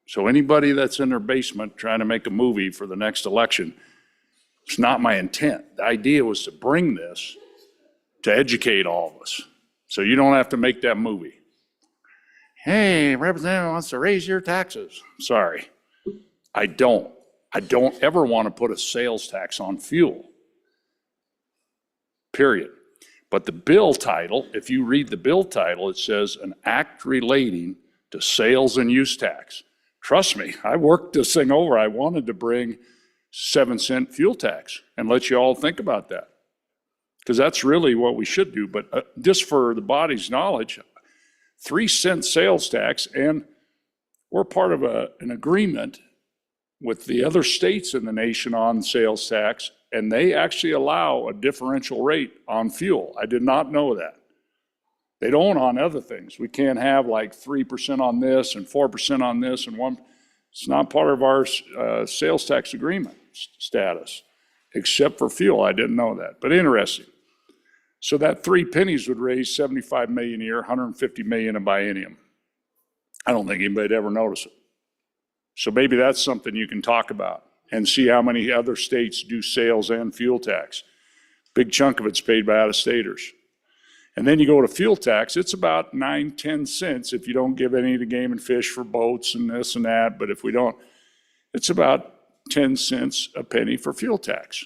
So anybody that's in their basement trying to make a movie for the next election, it's not my intent. The idea was to bring this to educate all of us, so you don't have to make that movie. Hey, representative wants to raise your taxes. Sorry, I don't ever want to put a sales tax on fuel, period. But the bill title, if you read the bill title, it says an act relating to sales and use tax. Trust me, I worked this thing over. I wanted to bring 7-cent fuel tax and let you all think about that, because that's really what we should do. But just for the body's knowledge, 3-cent sales tax, and we're part of an agreement with the other states in the nation on sales tax, and they actually allow a differential rate on fuel. I did not know that. They don't on other things. We can't have like 3% on this and 4% on this and 1%. It's not part of our sales tax agreement status, except for fuel. I didn't know that, but interesting. So that 3 pennies would raise $75 million a year, $150 million a biennium. I don't think anybody'd ever notice it. So maybe that's something you can talk about and see how many other states do sales and fuel tax. Big chunk of it's paid by out-of-staters. And then you go to fuel tax, it's about 9-10 cents if you don't give any to Game and Fish for boats and this and that. But if we don't, it's about 10 cents a penny for fuel tax.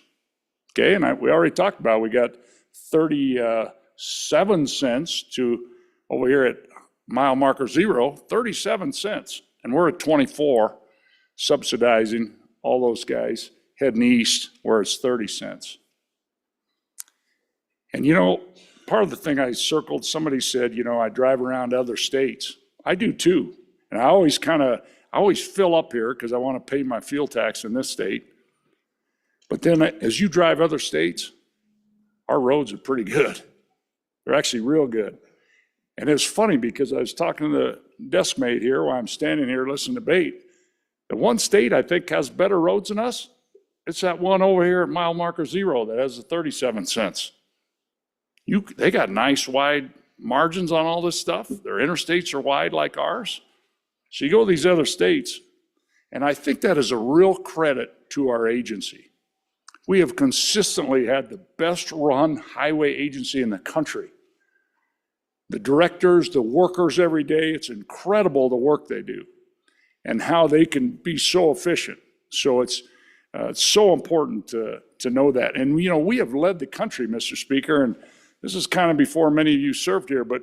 Okay, and we already talked about, we got 37 cents to, over here at mile marker 0, 37 cents. And we're at 24, subsidizing all those guys heading east where it's 30 cents. And you know, part of the thing I circled, somebody said, you know, I drive around other states. I do too. And I always fill up here because I want to pay my fuel tax in this state. But then as you drive other states, our roads are pretty good. They're actually real good. And it's funny because I was talking to the desk mate here while I'm standing here listening to debate. The one state I think has better roads than us, it's that one over here at mile marker 0 that has the 37 cents. They got nice wide margins on all this stuff. Their interstates are wide like ours. So you go to these other states, and I think that is a real credit to our agency. We have consistently had the best run highway agency in the country. The directors, the workers every day, it's incredible the work they do and how they can be so efficient. So it's so important to know that. And, you know, we have led the country, Mr. Speaker, and this is kind of before many of you served here, but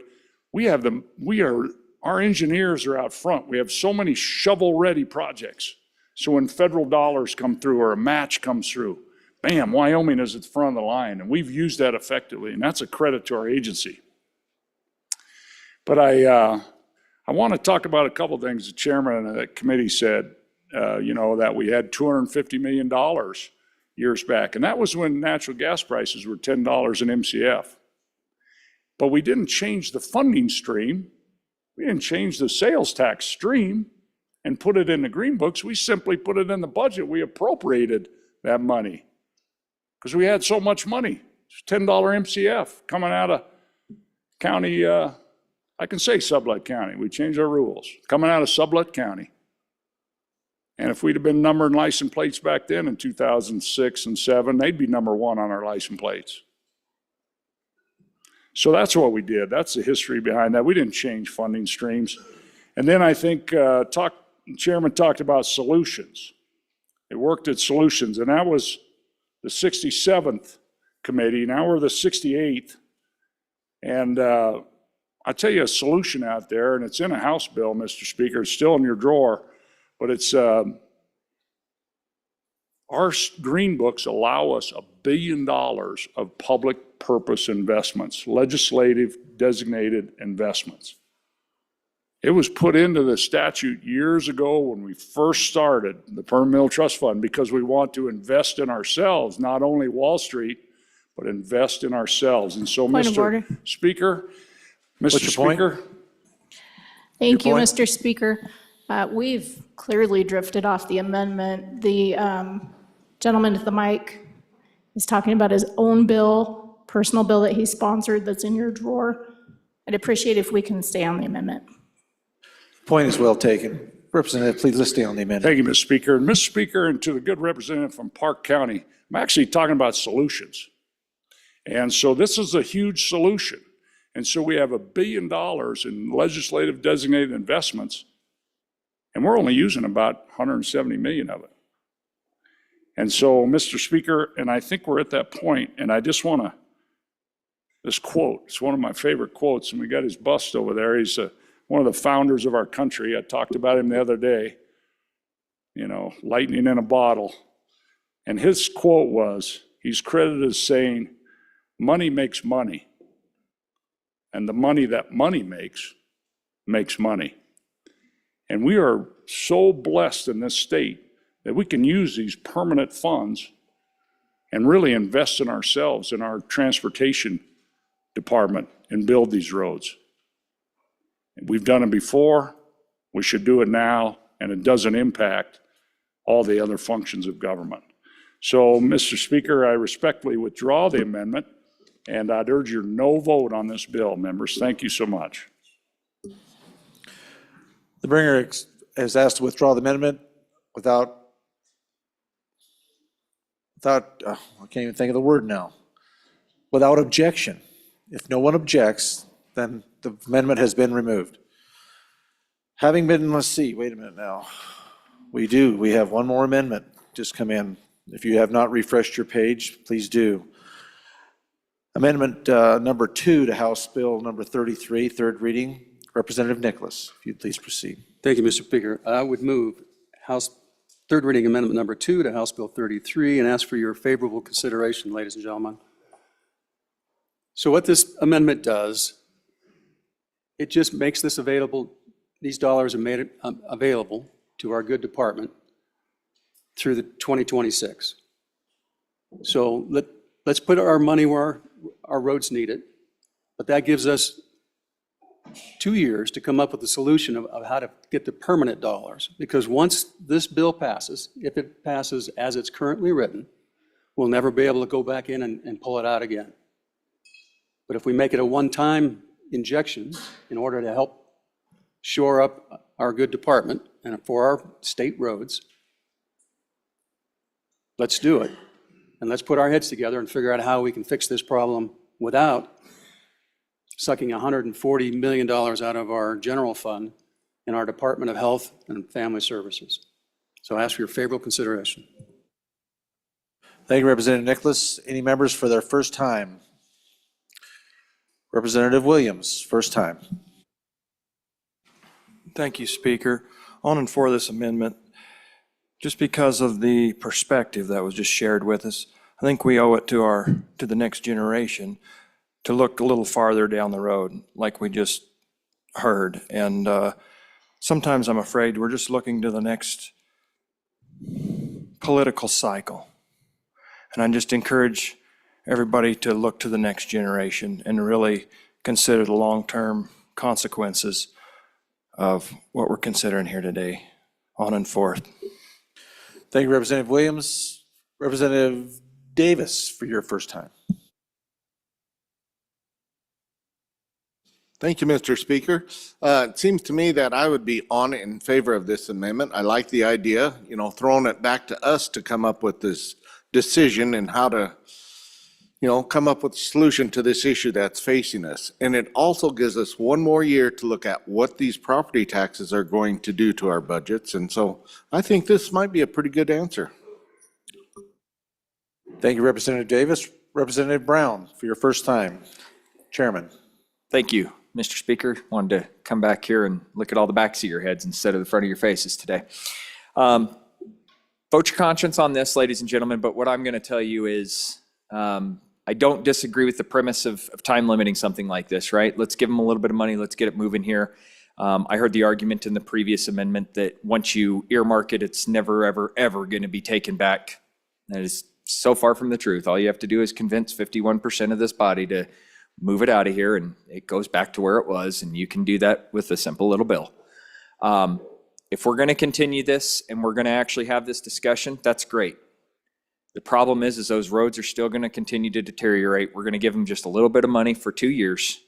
our engineers are out front. We have so many shovel-ready projects. So when federal dollars come through or a match comes through, bam, Wyoming is at the front of the line, and we've used that effectively, and that's a credit to our agency. But I want to talk about a couple of things the chairman of the committee said, you know, that we had $250 million years back, and that was when natural gas prices were $10 an MCF. But we didn't change the funding stream. We didn't change the sales tax stream and put it in the green books. We simply put it in the budget. We appropriated that money because we had so much money. It's $10 MCF coming out of county, I can say Sublette County. We changed our rules. Coming out of Sublette County. And if we'd have been numbering license plates back then in 2006 and 2007, they'd be number 1 on our license plates. So that's what we did. That's the history behind that. We didn't change funding streams. And then I think Chairman talked about solutions. They worked at solutions, and that was the 67th committee. Now we're the 68th. And I'll tell you a solution out there, and it's in a House bill, Mr. Speaker. It's still in your drawer, but it's our green books allow us $1 billion of public purpose investments, legislative designated investments. It was put into the statute years ago when we first started the Permanent Mill Trust Fund because we want to invest in ourselves, not only Wall Street, but invest in ourselves. And so, Point of order. Mr. Speaker, Mr. Speaker. Thank you, Your point? Mr. Speaker. We've clearly drifted off the amendment. The gentleman at the mic is talking about his own bill, personal bill that he sponsored that's in your drawer. I'd appreciate if we can stay on the amendment. Point is well taken. Representative, please, let's stay on the amendment. Thank you, Mr. Speaker. And Mr. Speaker, and to the good representative from Park County, I'm actually talking about solutions. And so this is a huge solution. And so we have $1 billion in legislative designated investments, and we're only using about 170 million of it. And so, Mr. Speaker, and I think we're at that point, and I just want to, this quote, it's one of my favorite quotes, and we got his bust over there. He's one of the founders of our country. I talked about him the other day, you know, lightning in a bottle. And his quote was, he's credited as saying, money makes money. And the money that money makes money. And we are so blessed in this state that we can use these permanent funds and really invest in ourselves, in our transportation department, and build these roads. We've done it before, we should do it now, and it doesn't impact all the other functions of government. So, Mr. Speaker, I respectfully withdraw the amendment, and I'd urge your no vote on this bill, members. Thank you so much. The bringer has asked to withdraw the amendment without, I can't even think of the word now, without objection. If no one objects, then the amendment has been removed. Having been, let's see, wait a minute now. We have one more amendment just come in. If you have not refreshed your page, please do. Amendment number 2 to House Bill number 33, third reading. Representative Nicholas, if you'd please proceed. Thank you, Mr. Speaker. I would move House third reading amendment number 2 to House Bill 33 and ask for your favorable consideration, ladies and gentlemen. So what this amendment does, it just makes this available, these dollars are made available to our good department through the 2026. So let's put our money where our roads need it, but that gives us 2 years to come up with a solution of how to get the permanent dollars. Because once this bill passes, if it passes as it's currently written, we'll never be able to go back in and pull it out again. But if we make it a one-time injection in order to help shore up our good department and for our state roads, let's do it. And let's put our heads together and figure out how we can fix this problem without sucking $140 million out of our general fund in our Department of Health and Family Services. So I ask for your favorable consideration. Thank you, Representative Nicholas. Any members for their first time? Representative Williams, first time. Thank you, Speaker. On and for this amendment, just because of the perspective that was just shared with us, I think we owe it to the next generation to look a little farther down the road, like we just heard. And sometimes I'm afraid we're just looking to the next political cycle. And I just encourage everybody to look to the next generation and really consider the long-term consequences of what we're considering here today, on and forth. Thank you, Representative Williams. Representative Davis, for your first time. Thank you, Mr. Speaker. It seems to me that I would be in favor of this amendment. I like the idea, throwing it back to us to come up with this decision and how to, come up with a solution to this issue that's facing us. And it also gives us one more year to look at what these property taxes are going to do to our budgets. And so I think this might be a pretty good answer. Thank you, Representative Davis. Representative Brown, for your first time. Chairman. Thank you, Mr. Speaker. Wanted to come back here and look at all the backs of your heads instead of the front of your faces today. Vote your conscience on this, ladies and gentlemen, but what I'm going to tell you is I don't disagree with the premise of time limiting something like this, right? Let's give them a little bit of money. Let's get it moving here. I heard the argument in the previous amendment that once you earmark it, it's never, ever, ever going to be taken back. That is so far from the truth. All you have to do is convince 51% of this body to move it out of here, and it goes back to where it was, and you can do that with a simple little bill. If we're going to continue this and we're going to actually have this discussion, that's great. The problem is those roads are still going to continue to deteriorate. We're going to give them just a little bit of money for 2 years.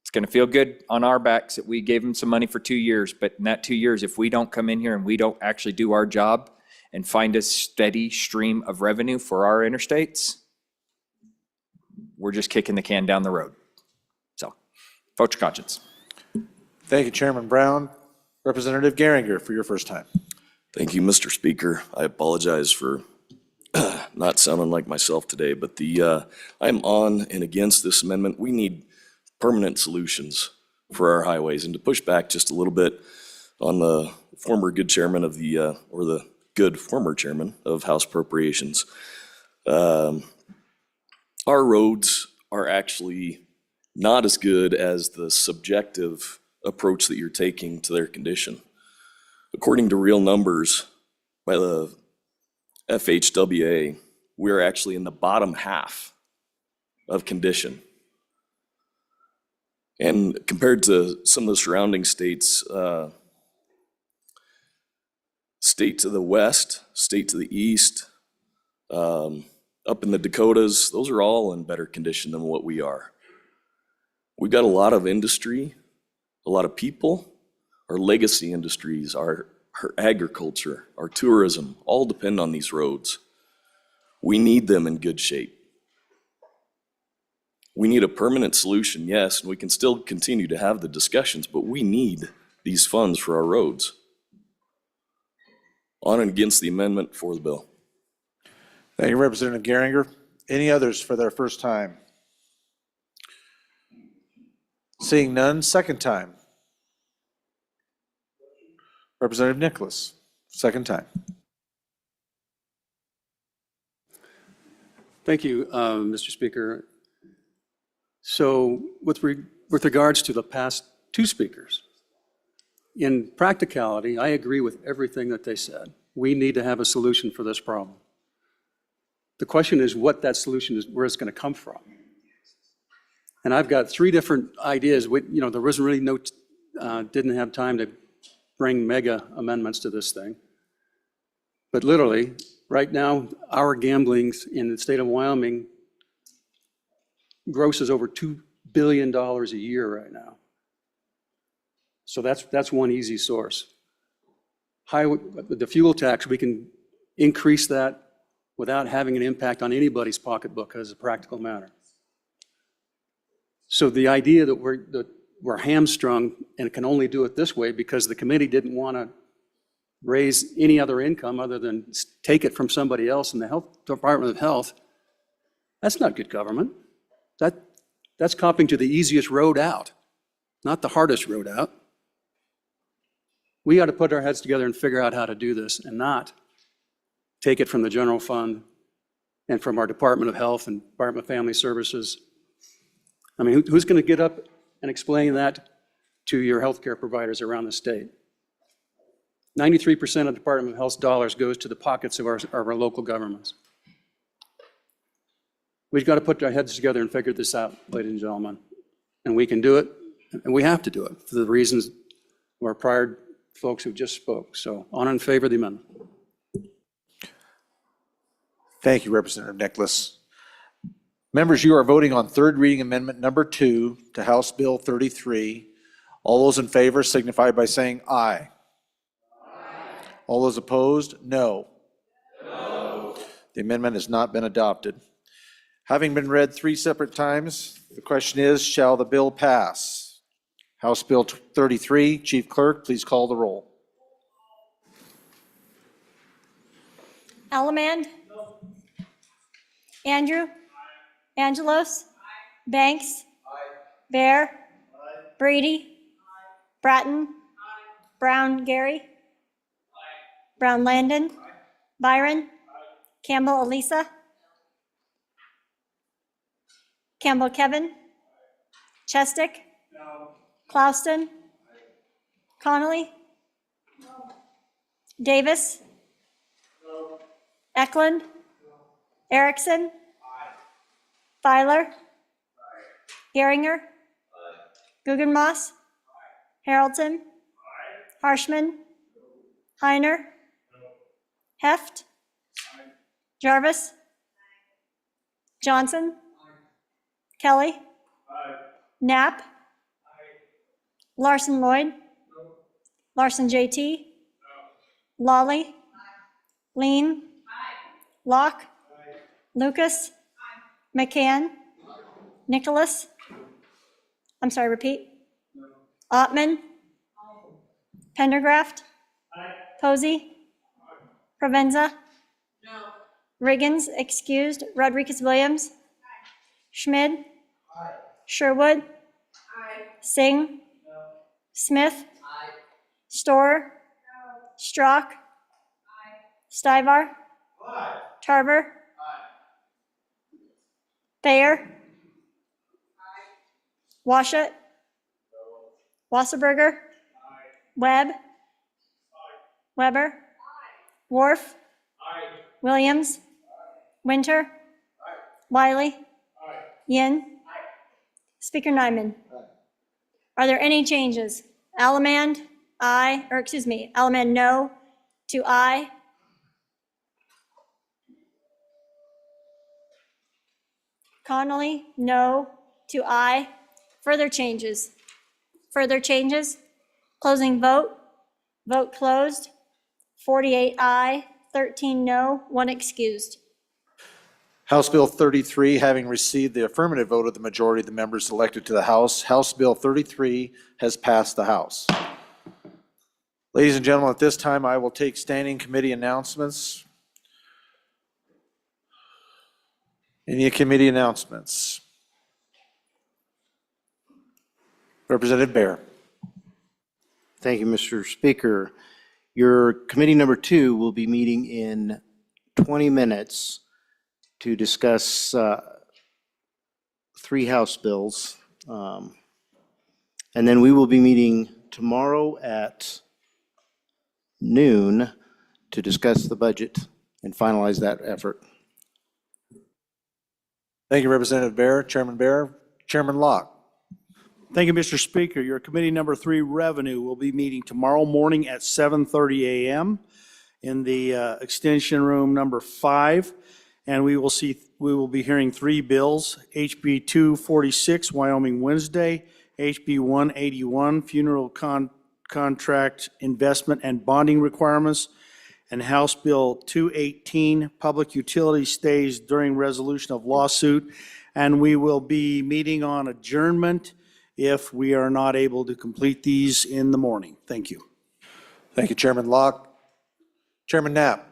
It's going to feel good on our backs that we gave them some money for 2 years, but in that 2 years, if we don't come in here and we don't actually do our job and find a steady stream of revenue for our interstates, we're just kicking the can down the road. So, vote your conscience. Thank you, Chairman Brown. Representative Geringer, for your first time. Thank you, Mr. Speaker. I apologize for not sounding like myself today, but I'm on and against this amendment. We need permanent solutions for our highways. And to push back just a little bit on the former good chairman of or the good former chairman of House Appropriations, our roads are actually not as good as the subjective approach that you're taking to their condition. According to real numbers by the FHWA, we're actually in the bottom half of condition. And compared to some of the surrounding states, state to the west, state to the east, up in the Dakotas, those are all in better condition than what we are. We've got a lot of industry, a lot of people. Our legacy industries, our agriculture, our tourism, all depend on these roads. We need them in good shape. We need a permanent solution, yes, and we can still continue to have the discussions, but we need these funds for our roads. On and against the amendment for the bill. Thank you, Representative Geringer. Any others for their first time? Seeing none, second time. Representative Nicholas, second time. Thank you, Mr. Speaker. So with regards to the past two speakers, in practicality, I agree with everything that they said. We need to have a solution for this problem. The question is what that solution is, where it's going to come from. And I've got three different ideas. There wasn't really didn't have time to bring mega amendments to this thing. But literally, right now, our gambling in the state of Wyoming grosses over $2 billion a year right now. So that's one easy source. The fuel tax, we can increase that without having an impact on anybody's pocketbook as a practical matter. So the idea that we're hamstrung and can only do it this way because the committee didn't want to raise any other income other than take it from somebody else in the Department of Health, that's not good government. That's copping to the easiest road out, not the hardest road out. We got to put our heads together and figure out how to do this and not take it from the general fund and from our Department of Health and Department of Family Services. I mean, who's going to get up and explain that to your healthcare providers around the state? 93% of the Department of Health's dollars goes to the pockets of our local governments. We've got to put our heads together and figure this out, ladies and gentlemen. And we can do it, and we have to do it for the reasons of our prior folks who just spoke. So on in favor of the amendment. Thank you, Representative Nicholas. Members, you are voting on third reading amendment number 2 to House Bill 33. All those in favor signify by saying aye. All those opposed, no. The amendment has not been adopted. Having been read 3 separate times, the question is, shall the bill pass? House Bill 33, Chief Clerk, please call the roll. Allemand? Andrew? Angelos? Banks? Bear? Brady? Bratton? Brown Gary? Brown Landon? Byron? Campbell Elisa? Campbell Kevin? Chestick? Clauston? Connolly? Davis? Eklund? Erickson? Feiler? Geringer? Guggenmoss? Harrelson? Harshman? Heiner? Heft? Jarvis? Johnson? Kelly? Knapp? Larson Lloyd? Larson JT? Lawley? Lean? Locke? Lucas? McCann? Nicholas? I'm sorry, repeat. Ottman? Pendergraft? Posey? Provenza? Riggins, excused. Rodriguez Williams? Schmid? Sherwood? Singh? Smith? Storer? Strock? Stivar? Tarver? Thayer? Washut? Wasserberger? Webb? Weber? Worf? Williams? Winter? Wiley? Yin? Speaker Nyman? Are there any changes? Allemand, aye, or excuse me, Allemand no to aye. Connolly, no to aye. Further changes? Further changes? Closing vote. Vote closed. 48 aye, 13 no, 1 excused. House Bill 33, having received the affirmative vote of the majority of the members elected to the House, House Bill 33 has passed the House. Ladies and gentlemen, at this time, I will take standing committee announcements. Any committee announcements? Representative Bear. Thank you, Mr. Speaker. Your committee number 2 will be meeting in 20 minutes to discuss 3 House bills. And then we will be meeting tomorrow at noon to discuss the budget and finalize that effort. Thank you, Representative Bear. Chairman Bear. Chairman Locke. Thank you, Mr. Speaker. Your committee number 3, Revenue, will be meeting tomorrow morning at 7:30 a.m. in the extension room number 5. And we will be hearing 3 bills, HB 246, Wyoming Wednesday, HB 181, Funeral Contract Investment and Bonding Requirements, and House Bill 218, Public Utility Stays During Resolution of Lawsuit. And we will be meeting on adjournment if we are not able to complete these in the morning. Thank you. Thank you, Chairman Locke. Chairman Knapp.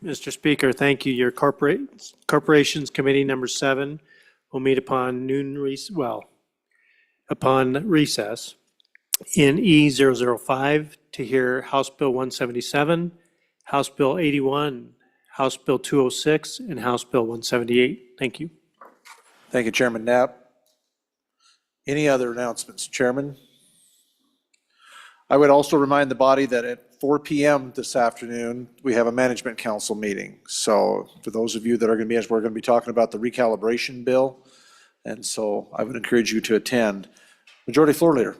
Mr. Speaker, thank you. Your Corporations Committee number 7 will meet upon upon recess in E005 to hear House Bill 177, House Bill 81, House Bill 206, and House Bill 178. Thank you. Thank you, Chairman Knapp. Any other announcements, Chairman? I would also remind the body that at 4 p.m. this afternoon, we have a Management Council meeting. So for those of you that are going to be, as we're going to be talking about the recalibration bill, and so I would encourage you to attend. Majority Floor Leader.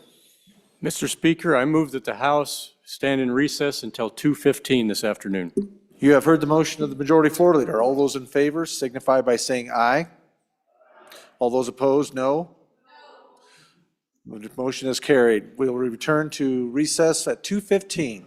Mr. Speaker, I move that the House stand in recess until 2:15 this afternoon. You have heard the motion of the Majority Floor Leader. All those in favor signify by saying aye. All those opposed, no. The motion is carried. We will return to recess at 2:15.